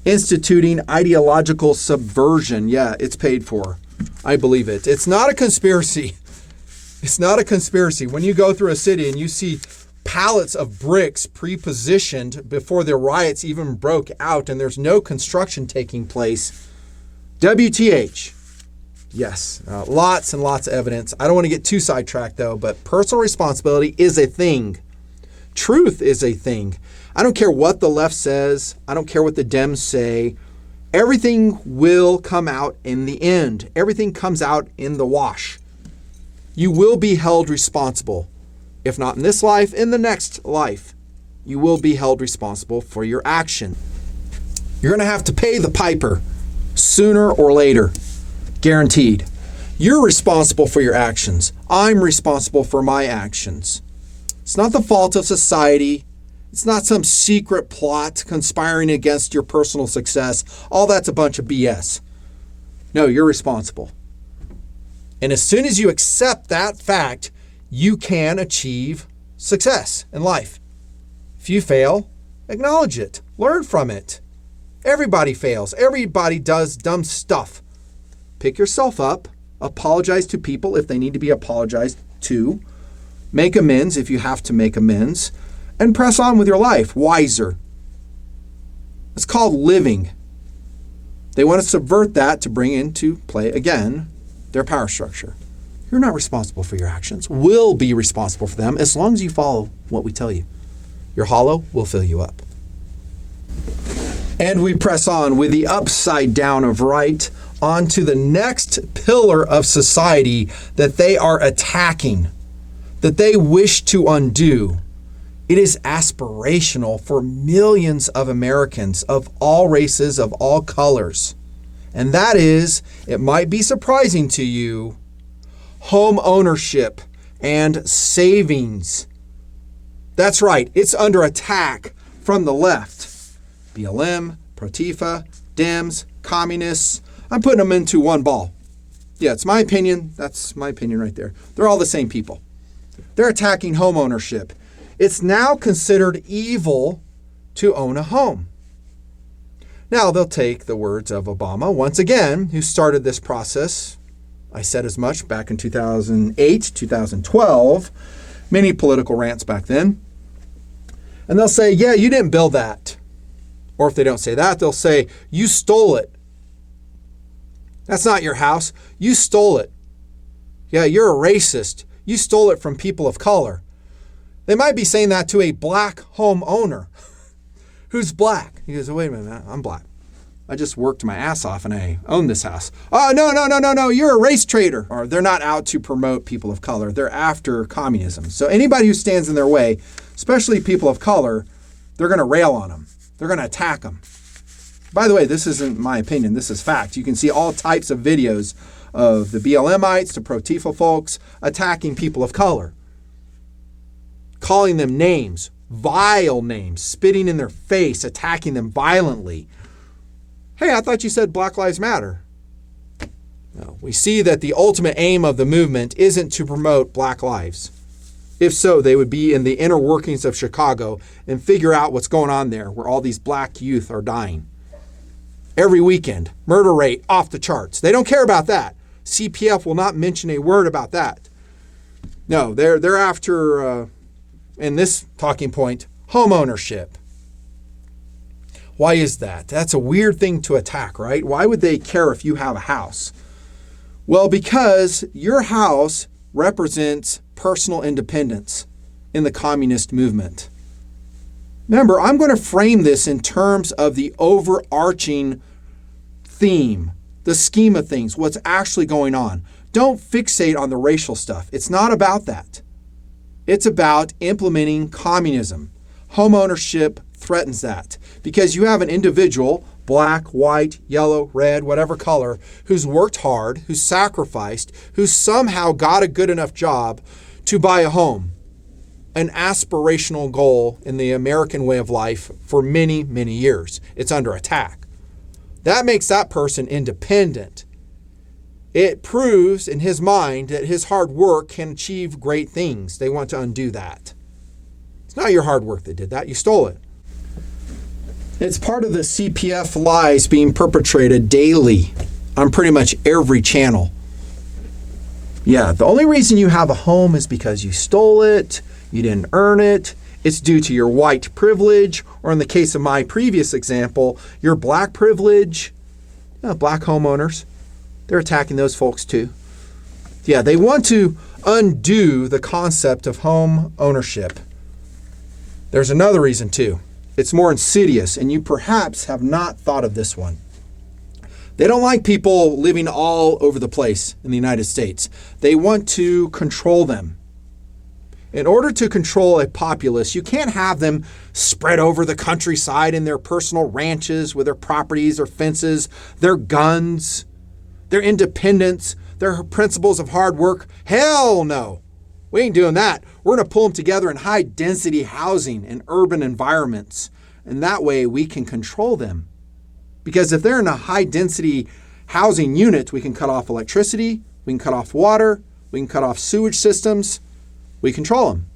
Instituting ideological subversion. Yeah, it's paid for. I believe it. It's not a conspiracy. It's not a conspiracy. When you go through a city and you see pallets of bricks pre-positioned before the riots even broke out and there's no construction taking place, WTH. Yes, lots and lots of evidence. I don't want to get too sidetracked though, but personal responsibility is a thing. Truth is a thing. I don't care what the left says. I don't care what the Dems say. Everything will come out in the end. Everything comes out in the wash. You will be held responsible. If not in this life, in the next life. You will be held responsible for your action. You're going to have to pay the piper sooner or later. Guaranteed. You're responsible for your actions. I'm responsible for my actions. It's not the fault of society. It's not some secret plot conspiring against your personal success. All that's a bunch of BS. No, you're responsible. And as soon as you accept that fact, you can achieve success in life. If you fail, acknowledge it. Learn from it. Everybody fails. Everybody does dumb stuff. Pick yourself up. Apologize to people if they need to be apologized to. Make amends if you have to make amends. And press on with your life, wiser. It's called living. They want to subvert that to bring into play, again, their power structure. You're not responsible for your actions. We'll be responsible for them as long as you follow what we tell you. Your hollow will fill you up. And we press on with the upside down of right onto the next pillar of society that they are attacking, that they wish to undo. It is aspirational for millions of Americans of all races, of all colors. And that is, it might be surprising to you, home ownership and savings. That's right, it's under attack from the left. BLM, Protifa, Dems, communists. I'm putting them into one ball. Yeah, it's my opinion. That's my opinion right there. They're all the same people. They're attacking home ownership. It's now considered evil to own a home. Now, they'll take the words of Obama, once again, who started this process. I said as much back in 2008, 2012, many political rants back then. And they'll say, yeah, you didn't build that. Or if they don't say that, they'll say, you stole it. That's not your house. You stole it. Yeah, you're a racist. You stole it from people of color. They might be saying that to a black homeowner who's black. He goes, wait a minute, I'm black. I just worked my ass off and I own this house. Oh, no, you're a race traitor. Or they're not out to promote people of color. They're after communism. So anybody who stands in their way, especially people of color, they're going to rail on them. They're going to attack them. By the way, this isn't my opinion. This is fact. You can see all types of videos of the BLMites, the Protifa folks attacking people of color, calling them names, vile names, spitting in their face, attacking them violently. Hey, I thought you said Black Lives Matter. No, we see that the ultimate aim of the movement isn't to promote black lives. If so, they would be in the inner workings of Chicago and figure out what's going on there, where all these black youth are dying. Every weekend, murder rate off the charts. They don't care about that. CPF will not mention a word about that. No, they're after, in this talking point, home ownership. Why is that? That's a weird thing to attack, right? Why would they care if you have a house? Well, because your house represents personal independence in the communist movement. Remember, I'm going to frame this in terms of the overarching theme, the scheme of things, what's actually going on. Don't fixate on the racial stuff. It's not about that. It's about implementing communism. Home ownership threatens that because you have an individual, black, white, yellow, red, whatever color, who's worked hard, who's sacrificed, who's somehow got a good enough job to buy a home. An aspirational goal in the American way of life for many, many years. It's under attack. That makes that person independent. It proves in his mind that his hard work can achieve great things. They want to undo that. It's not your hard work that did that. You stole it. It's part of the CPF lies being perpetrated daily on pretty much every channel. Yeah, the only reason you have a home is because you stole it. You didn't earn it. It's due to your white privilege, or in the case of my previous example, your black privilege. Black homeowners, they're attacking those folks too. Yeah, they want to undo the concept of home ownership. There's another reason too. It's more insidious, and you perhaps have not thought of this one. They don't like people living all over the place in the United States. They want to control them. In order to control a populace, you can't have them spread over the countryside in their personal ranches with their properties, their fences, their guns, their independence, their principles of hard work. Hell no. We ain't doing that. We're going to pull them together in high-density housing in urban environments. And that way we can control them. Because if they're in a high-density housing unit, we can cut off electricity, we can cut off water, we can cut off sewage systems. We control them.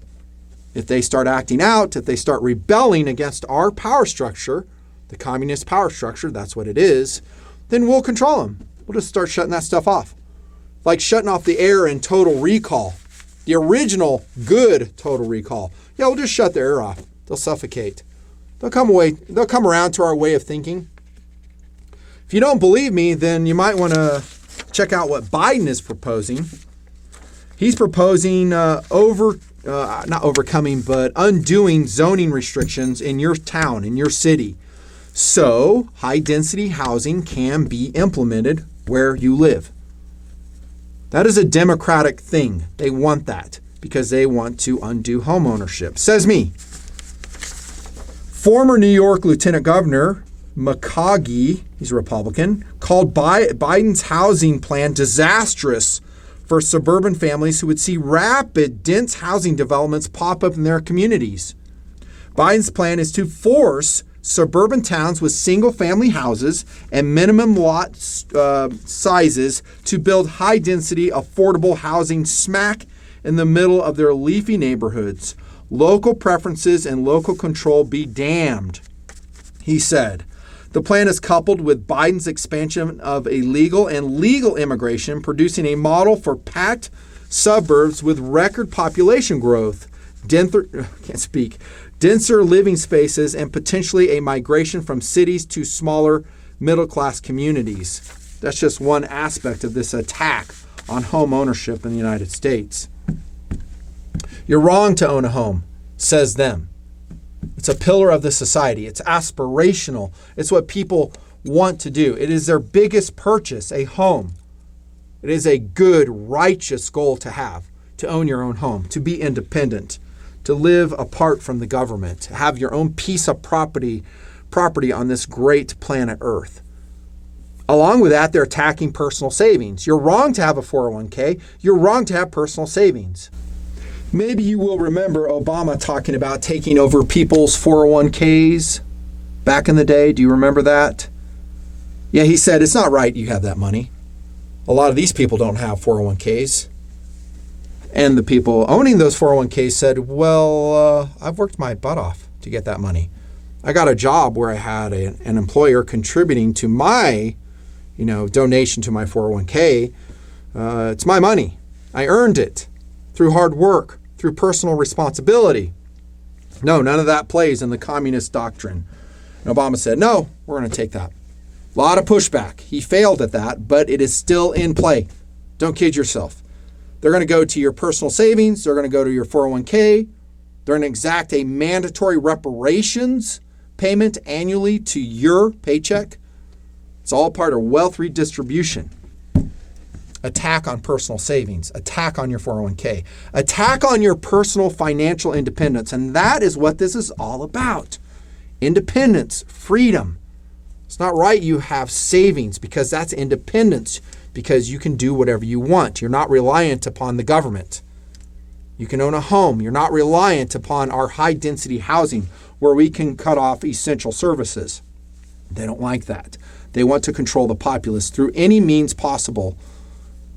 If they start acting out, if they start rebelling against our power structure, the communist power structure, that's what it is, then we'll control them. We'll just start shutting that stuff off. Like shutting off the air in Total Recall. The original good Total Recall. Yeah, we'll just shut the air off. They'll suffocate. They'll come around to our way of thinking. If you don't believe me, then you might want to check out what Biden is proposing. He's proposing not overcoming, but undoing zoning restrictions in your town, in your city. So high-density housing can be implemented where you live. That is a democratic thing. They want that because they want to undo home ownership. Says me. Former New York Lieutenant Governor McCaughey, he's a Republican, called Biden's housing plan disastrous for suburban families who would see rapid, dense housing developments pop up in their communities. Biden's plan is to force suburban towns with single-family houses and minimum lot sizes to build high-density, affordable housing smack in the middle of their leafy neighborhoods. Local preferences and local control be damned, he said. The plan is coupled with Biden's expansion of illegal and legal immigration, producing a model for packed suburbs with record population growth, denser living spaces, and potentially a migration from cities to smaller middle-class communities. That's just one aspect of this attack on home ownership in the United States. You're wrong to own a home, says them. It's a pillar of the society. It's aspirational. It's what people want to do. It is their biggest purchase, a home. It is a good, righteous goal to have, to own your own home, to be independent, to live apart from the government, to have your own piece of property on this great planet Earth. Along with that, they're attacking personal savings. You're wrong to have a 401k. You're wrong to have personal savings. Maybe you will remember Obama talking about taking over people's 401ks back in the day. Do you remember that? Yeah, he said, it's not right you have that money. A lot of these people don't have 401ks. And the people owning those 401ks said, well, I've worked my butt off to get that money. I got a job where I had an employer contributing to my, donation to my 401k. It's my money. I earned it through hard work, through personal responsibility. No, none of that plays in the communist doctrine. And Obama said, no, we're going to take that. A lot of pushback. He failed at that, but it is still in play. Don't kid yourself. They're going to go to your personal savings. They're going to go to your 401k. They're going to exact a mandatory reparations payment annually to your paycheck. It's all part of wealth redistribution. Attack on personal savings, attack on your 401k, attack on your personal financial independence. And that is what this is all about. Independence, freedom. It's not right you have savings because that's independence, because you can do whatever you want. You're not reliant upon the government. You can own a home. You're not reliant upon our high-density housing where we can cut off essential services. They don't like that. They want to control the populace through any means possible.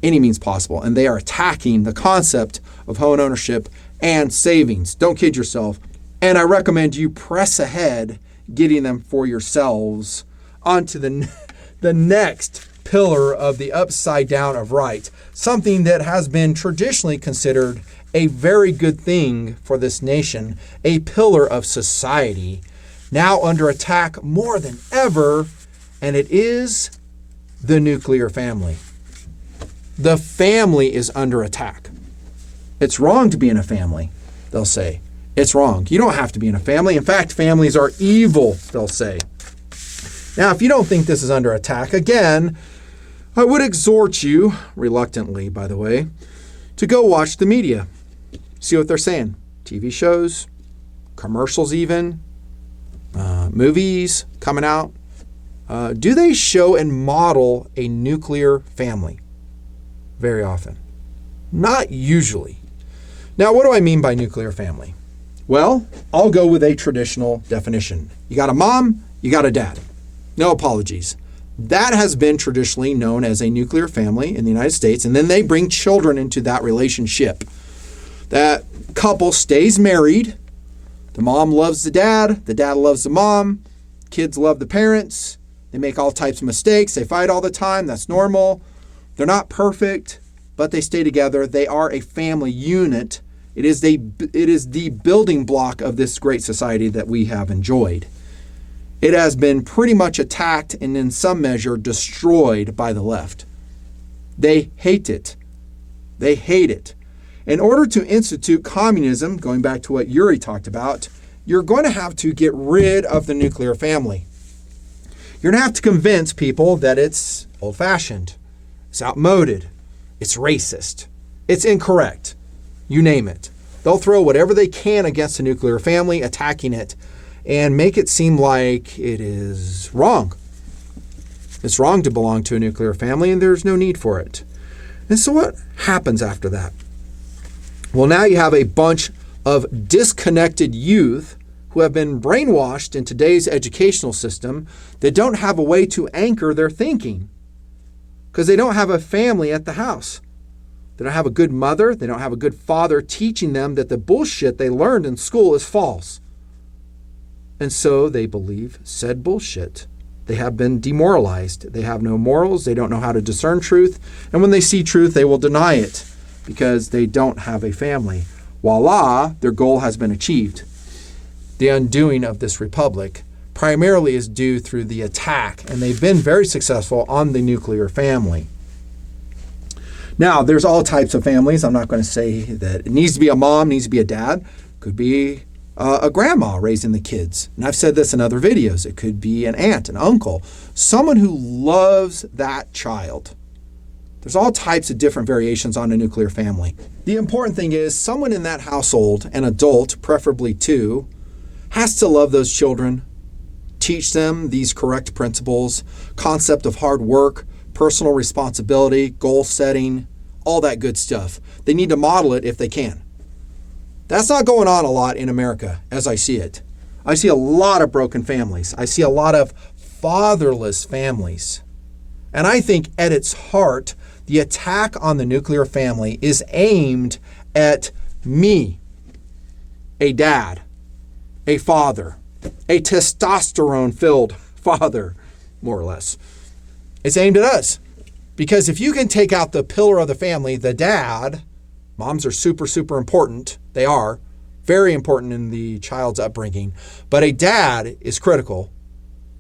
And they are attacking the concept of home ownership and savings. Don't kid yourself. And I recommend you press ahead getting them for yourselves onto the next pillar of the upside down of right, something that has been traditionally considered a very good thing for this nation, a pillar of society, now under attack more than ever, and it is the nuclear family. The family is under attack. It's wrong to be in a family, they'll say. It's wrong. You don't have to be in a family. In fact, families are evil, they'll say. Now, if you don't think this is under attack, again, I would exhort you, reluctantly, by the way, to go watch the media. See what they're saying. TV shows, commercials even, movies coming out. Do they show and model a nuclear family? Very often. Not usually. Now, what do I mean by nuclear family? Well, I'll go with a traditional definition. You got a mom, you got a dad. No apologies. That has been traditionally known as a nuclear family in the United States, and then they bring children into that relationship. That couple stays married. The mom loves the dad loves the mom, kids love the parents. They make all types of mistakes. They fight all the time. That's normal. They're not perfect, but they stay together. They are a family unit. It is the building block of this great society that we have enjoyed. It has been pretty much attacked and in some measure destroyed by the left. They hate it. They hate it. In order to institute communism, going back to what Yuri talked about, you're going to have to get rid of the nuclear family. You're going to have to convince people that it's old-fashioned, it's outmoded, it's racist, it's incorrect. You name it. They'll throw whatever they can against the nuclear family, attacking it, and make it seem like it is wrong. It's wrong to belong to a nuclear family, and there's no need for it. And so what happens after that? Well, now you have a bunch of disconnected youth who have been brainwashed in today's educational system that don't have a way to anchor their thinking because they don't have a family at the house. They don't have a good mother. They don't have a good father teaching them that the bullshit they learned in school is false. And so they believe said bullshit. They have been demoralized. They have no morals. They don't know how to discern truth. And when they see truth, they will deny it because they don't have a family. Voila, their goal has been achieved. The undoing of this republic primarily is due through the attack, and they've been very successful on the nuclear family. Now, there's all types of families. I'm not going to say that it needs to be a mom, needs to be a dad. Could be a grandma raising the kids. And I've said this in other videos. It could be an aunt, an uncle, someone who loves that child. There's all types of different variations on a nuclear family. The important thing is someone in that household, an adult, preferably two, has to love those children, teach them these correct principles, concept of hard work, personal responsibility, goal setting, all that good stuff. They need to model it if they can. That's not going on a lot in America as I see it. I see a lot of broken families. I see a lot of fatherless families. And I think at its heart, the attack on the nuclear family is aimed at me, a dad, a father, a testosterone-filled father, more or less. It's aimed at us. Because if you can take out the pillar of the family, the dad, moms are super, super important. They are very important in the child's upbringing. But a dad is critical.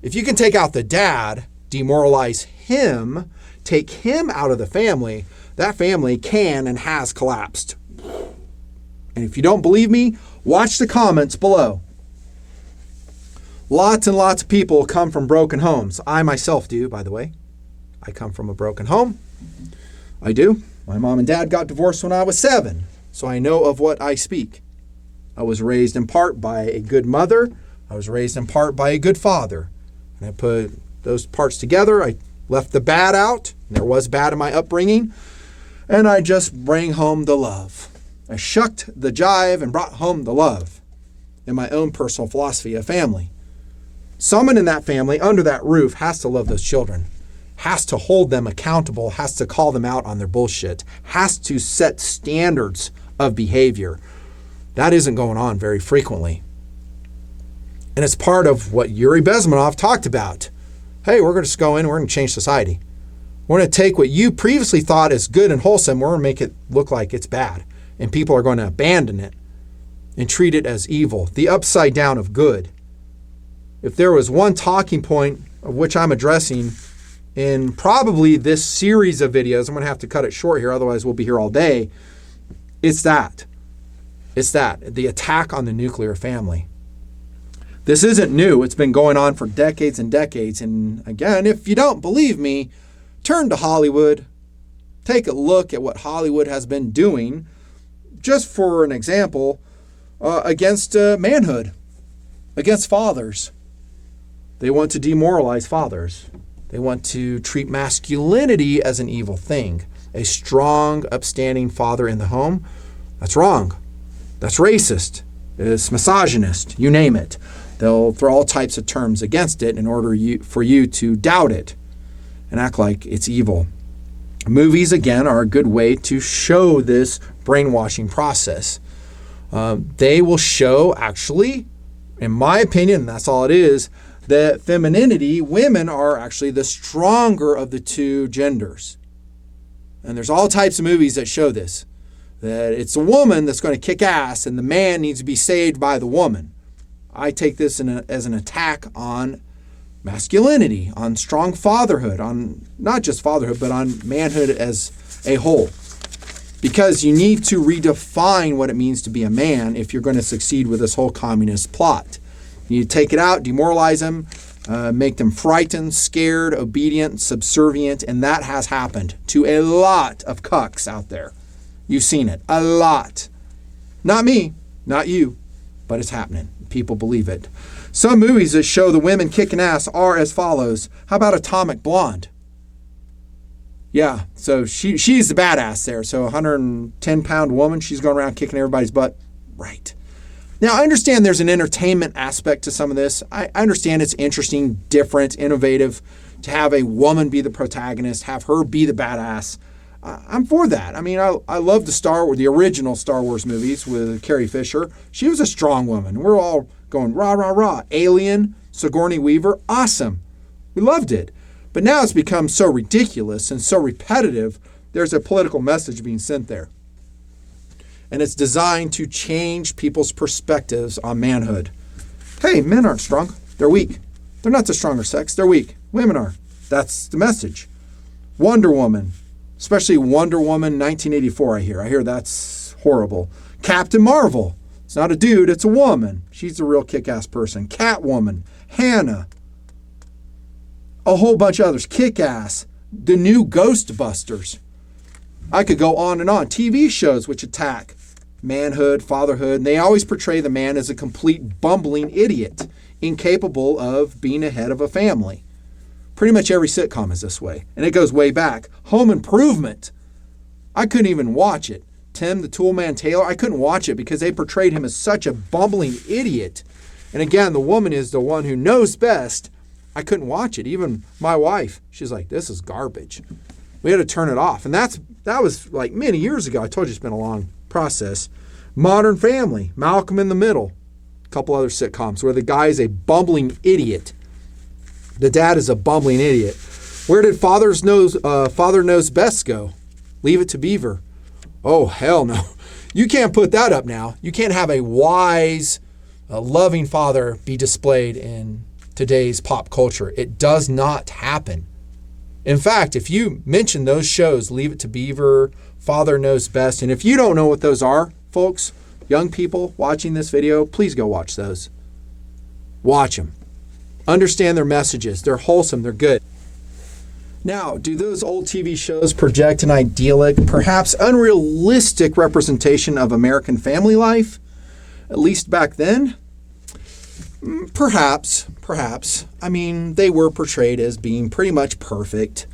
If you can take out the dad, demoralize him, take him out of the family, that family can and has collapsed. And if you don't believe me, watch the comments below. Lots and lots of people come from broken homes. I myself do, by the way. I come from a broken home. I do. My mom and dad got divorced when I was 7, so I know of what I speak. I was raised in part by a good mother. I was raised in part by a good father. And I put those parts together. I left the bad out. There was bad in my upbringing. And I just bring home the love. I shucked the jive and brought home the love in my own personal philosophy of family. Someone in that family under that roof has to love those children, has to hold them accountable, has to call them out on their bullshit, has to set standards of behavior. That isn't going on very frequently. And it's part of what Yuri Besmanov talked about. Hey, we're going to just go in, we're going to change society. We're going to take what you previously thought is good and wholesome, we're going to make it look like it's bad. And people are going to abandon it and treat it as evil, the upside down of good. If there was one talking point of which I'm addressing in probably this series of videos, I'm going to have to cut it short here, otherwise we'll be here all day. It's that. It's that. The attack on the nuclear family. This isn't new. It's been going on for decades and decades. And again, if you don't believe me, turn to Hollywood. Take a look at what Hollywood has been doing, just for an example, against manhood, against fathers. They want to demoralize fathers. They want to treat masculinity as an evil thing. A strong, upstanding father in the home, that's wrong. That's racist. It's misogynist. You name it. They'll throw all types of terms against it in order for you to doubt it and act like it's evil. Movies, again, are a good way to show this brainwashing process. They will show, actually, in my opinion, that's all it is, that femininity, women are actually the stronger of the two genders. And there's all types of movies that show this, that it's a woman that's going to kick ass and the man needs to be saved by the woman. I take this as an attack on masculinity, on strong fatherhood, on not just fatherhood, but on manhood as a whole. Because you need to redefine what it means to be a man if you're going to succeed with this whole communist plot. You need to take it out, demoralize them, make them frightened, scared, obedient, subservient, and that has happened to a lot of cucks out there. You've seen it, a lot. Not me, not you, but it's happening. People believe it. Some movies that show the women kicking ass are as follows. How about Atomic Blonde? Yeah, so she's the badass there. So a 110-pound woman, she's going around kicking everybody's butt. Right. Now, I understand there's an entertainment aspect to some of this. I understand it's interesting, different, innovative to have a woman be the protagonist, have her be the badass. I'm for that. I mean, I love the original Star Wars movies with Carrie Fisher. She was a strong woman. We're all going rah, rah, rah. Alien, Sigourney Weaver, awesome. We loved it. But now it's become so ridiculous and so repetitive, there's a political message being sent there. And it's designed to change people's perspectives on manhood. Hey, men aren't strong. They're weak. They're not the stronger sex. They're weak. Women are. That's the message. Wonder Woman. Especially Wonder Woman 1984, I hear that's horrible. Captain Marvel. It's not a dude, it's a woman. She's a real kick-ass person. Catwoman. Hannah. A whole bunch of others. Kick-ass. The new Ghostbusters. I could go on and on. TV shows which attack manhood, fatherhood, and they always portray the man as a complete bumbling idiot, incapable of being a head of a family. Pretty much every sitcom is this way, and it goes way back. Home Improvement. I couldn't even watch it. Tim the Toolman Taylor, I couldn't watch it because they portrayed him as such a bumbling idiot. And again, the woman is the one who knows best. I couldn't watch it. Even my wife, she's like, this is garbage. We had to turn it off. And that was like many years ago. I told you it's been a long process. Modern Family, Malcolm in the Middle, a couple other sitcoms where the guy is a bumbling idiot. The dad is a bumbling idiot. Where did Father Knows Best go? Leave It to Beaver. Oh, hell no. You can't put that up now. You can't have a wise, loving father be displayed in today's pop culture. It does not happen. In fact, if you mention those shows, Leave It to Beaver, Father Knows Best, and if you don't know what those are, folks, young people watching this video, please go watch those. Watch them. Understand their messages. They're wholesome. They're good. Now, do those old TV shows project an idyllic, perhaps unrealistic representation of American family life? At least back then? Perhaps. I mean, they were portrayed as being pretty much perfect.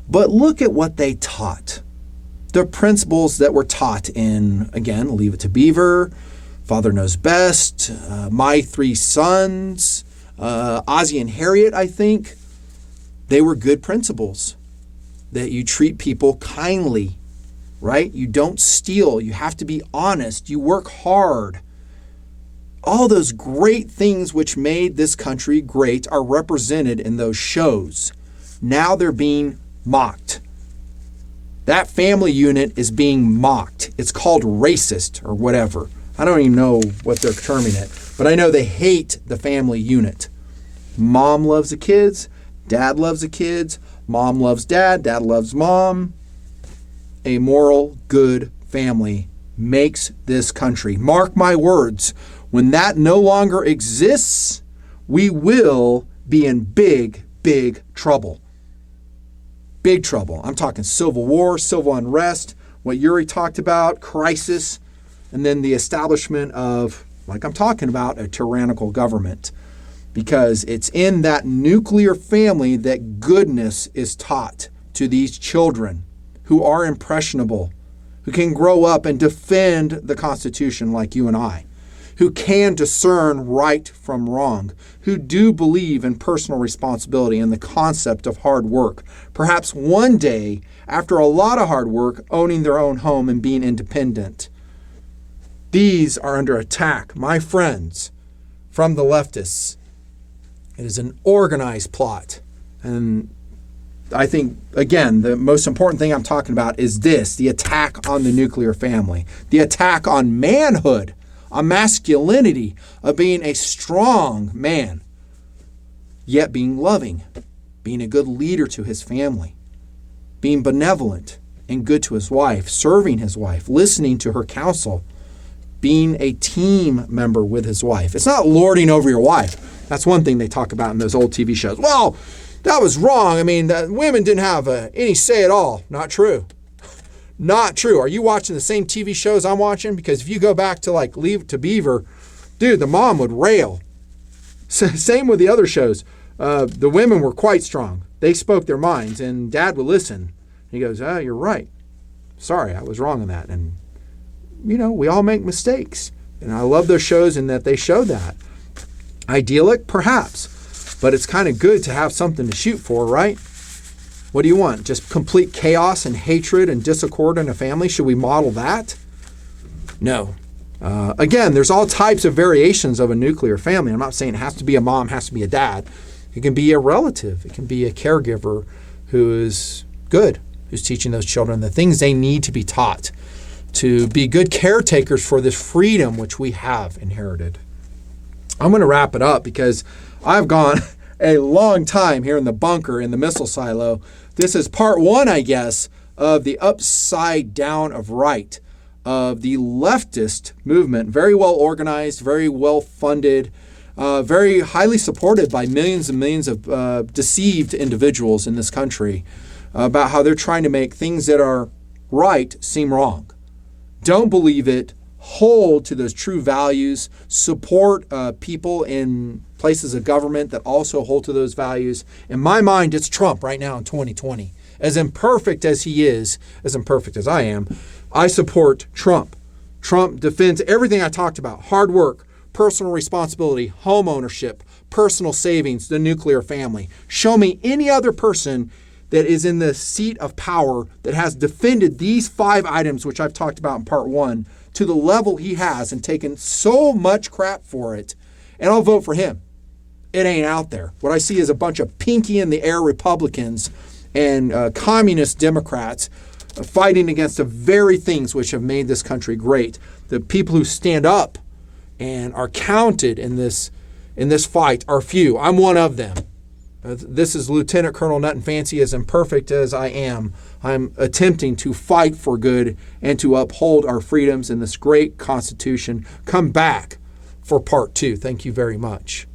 But look at what they taught. The principles that were taught in, again, Leave It to Beaver, Father Knows Best, My Three Sons, Ozzie and Harriet, I think. They were good principles. That you treat people kindly, right? You don't steal. You have to be honest. You work hard. All those great things which made this country great are represented in those shows. Now they're being mocked. That family unit is being mocked. It's called racist or whatever. I don't even know what they're terming it, but I know they hate the family unit. Mom loves the kids. Dad loves the kids. Mom loves dad. Dad loves mom. A moral, good family makes this country. Mark my words. When that no longer exists, we will be in big, big trouble. Big trouble. I'm talking civil war, civil unrest, what Yuri talked about, crisis, and then the establishment of, like I'm talking about, a tyrannical government. Because it's in that nuclear family that goodness is taught to these children who are impressionable, who can grow up and defend the Constitution like you and I, who can discern right from wrong, who do believe in personal responsibility and the concept of hard work. Perhaps one day, after a lot of hard work, owning their own home and being independent. These are under attack, my friends, from the leftists. It is an organized plot. And I think, again, the most important thing I'm talking about is this, the attack on the nuclear family, the attack on manhood, on masculinity, of being a strong man, yet being loving, being a good leader to his family, being benevolent and good to his wife, serving his wife, listening to her counsel, being a team member with his wife. It's not lording over your wife. That's one thing they talk about in those old TV shows. Well, that was wrong. I mean, women didn't have any say at all. Not true. Not true. Are you watching the same TV shows I'm watching? Because if you go back to like Leave It to Beaver, dude, the mom would rail. Same with the other shows. The women were quite strong. They spoke their minds, and Dad would listen. He goes, "Oh, you're right. Sorry, I was wrong on that." And, you know, we all make mistakes. And I love those shows in that they show that. Idyllic? Perhaps. But it's kind of good to have something to shoot for, right? What do you want? Just complete chaos and hatred and discord in a family? Should we model that? No. Again, there's all types of variations of a nuclear family. I'm not saying it has to be a mom, has to be a dad. It can be a relative. It can be a caregiver who is good, who's teaching those children the things they need to be taught, to be good caretakers for this freedom which we have inherited. I'm going to wrap it up because I've gone a long time here in the bunker in the missile silo. This is part one, I guess, of the upside down of right, of the leftist movement. Very well organized, very well funded, very highly supported by millions and millions of deceived individuals in this country about how they're trying to make things that are right seem wrong. Don't believe it. Hold to those true values. Support people in places of government that also hold to those values. In my mind, it's Trump right now in 2020. As imperfect as he is, as imperfect as I am, I support Trump. Trump defends everything I talked about. Hard work, personal responsibility, home ownership, personal savings, the nuclear family. Show me any other person that is in the seat of power that has defended these 5 items, which I've talked about in part one, to the level he has and taken so much crap for it, and I'll vote for him. It ain't out there. What I see is a bunch of pinky in the air Republicans and communist Democrats fighting against the very things which have made this country great. The people who stand up and are counted in this fight are few. I'm one of them. This is Lieutenant Colonel Nutnfancy, as imperfect as I am. I'm attempting to fight for good and to uphold our freedoms in this great Constitution. Come back for part 2. Thank you very much.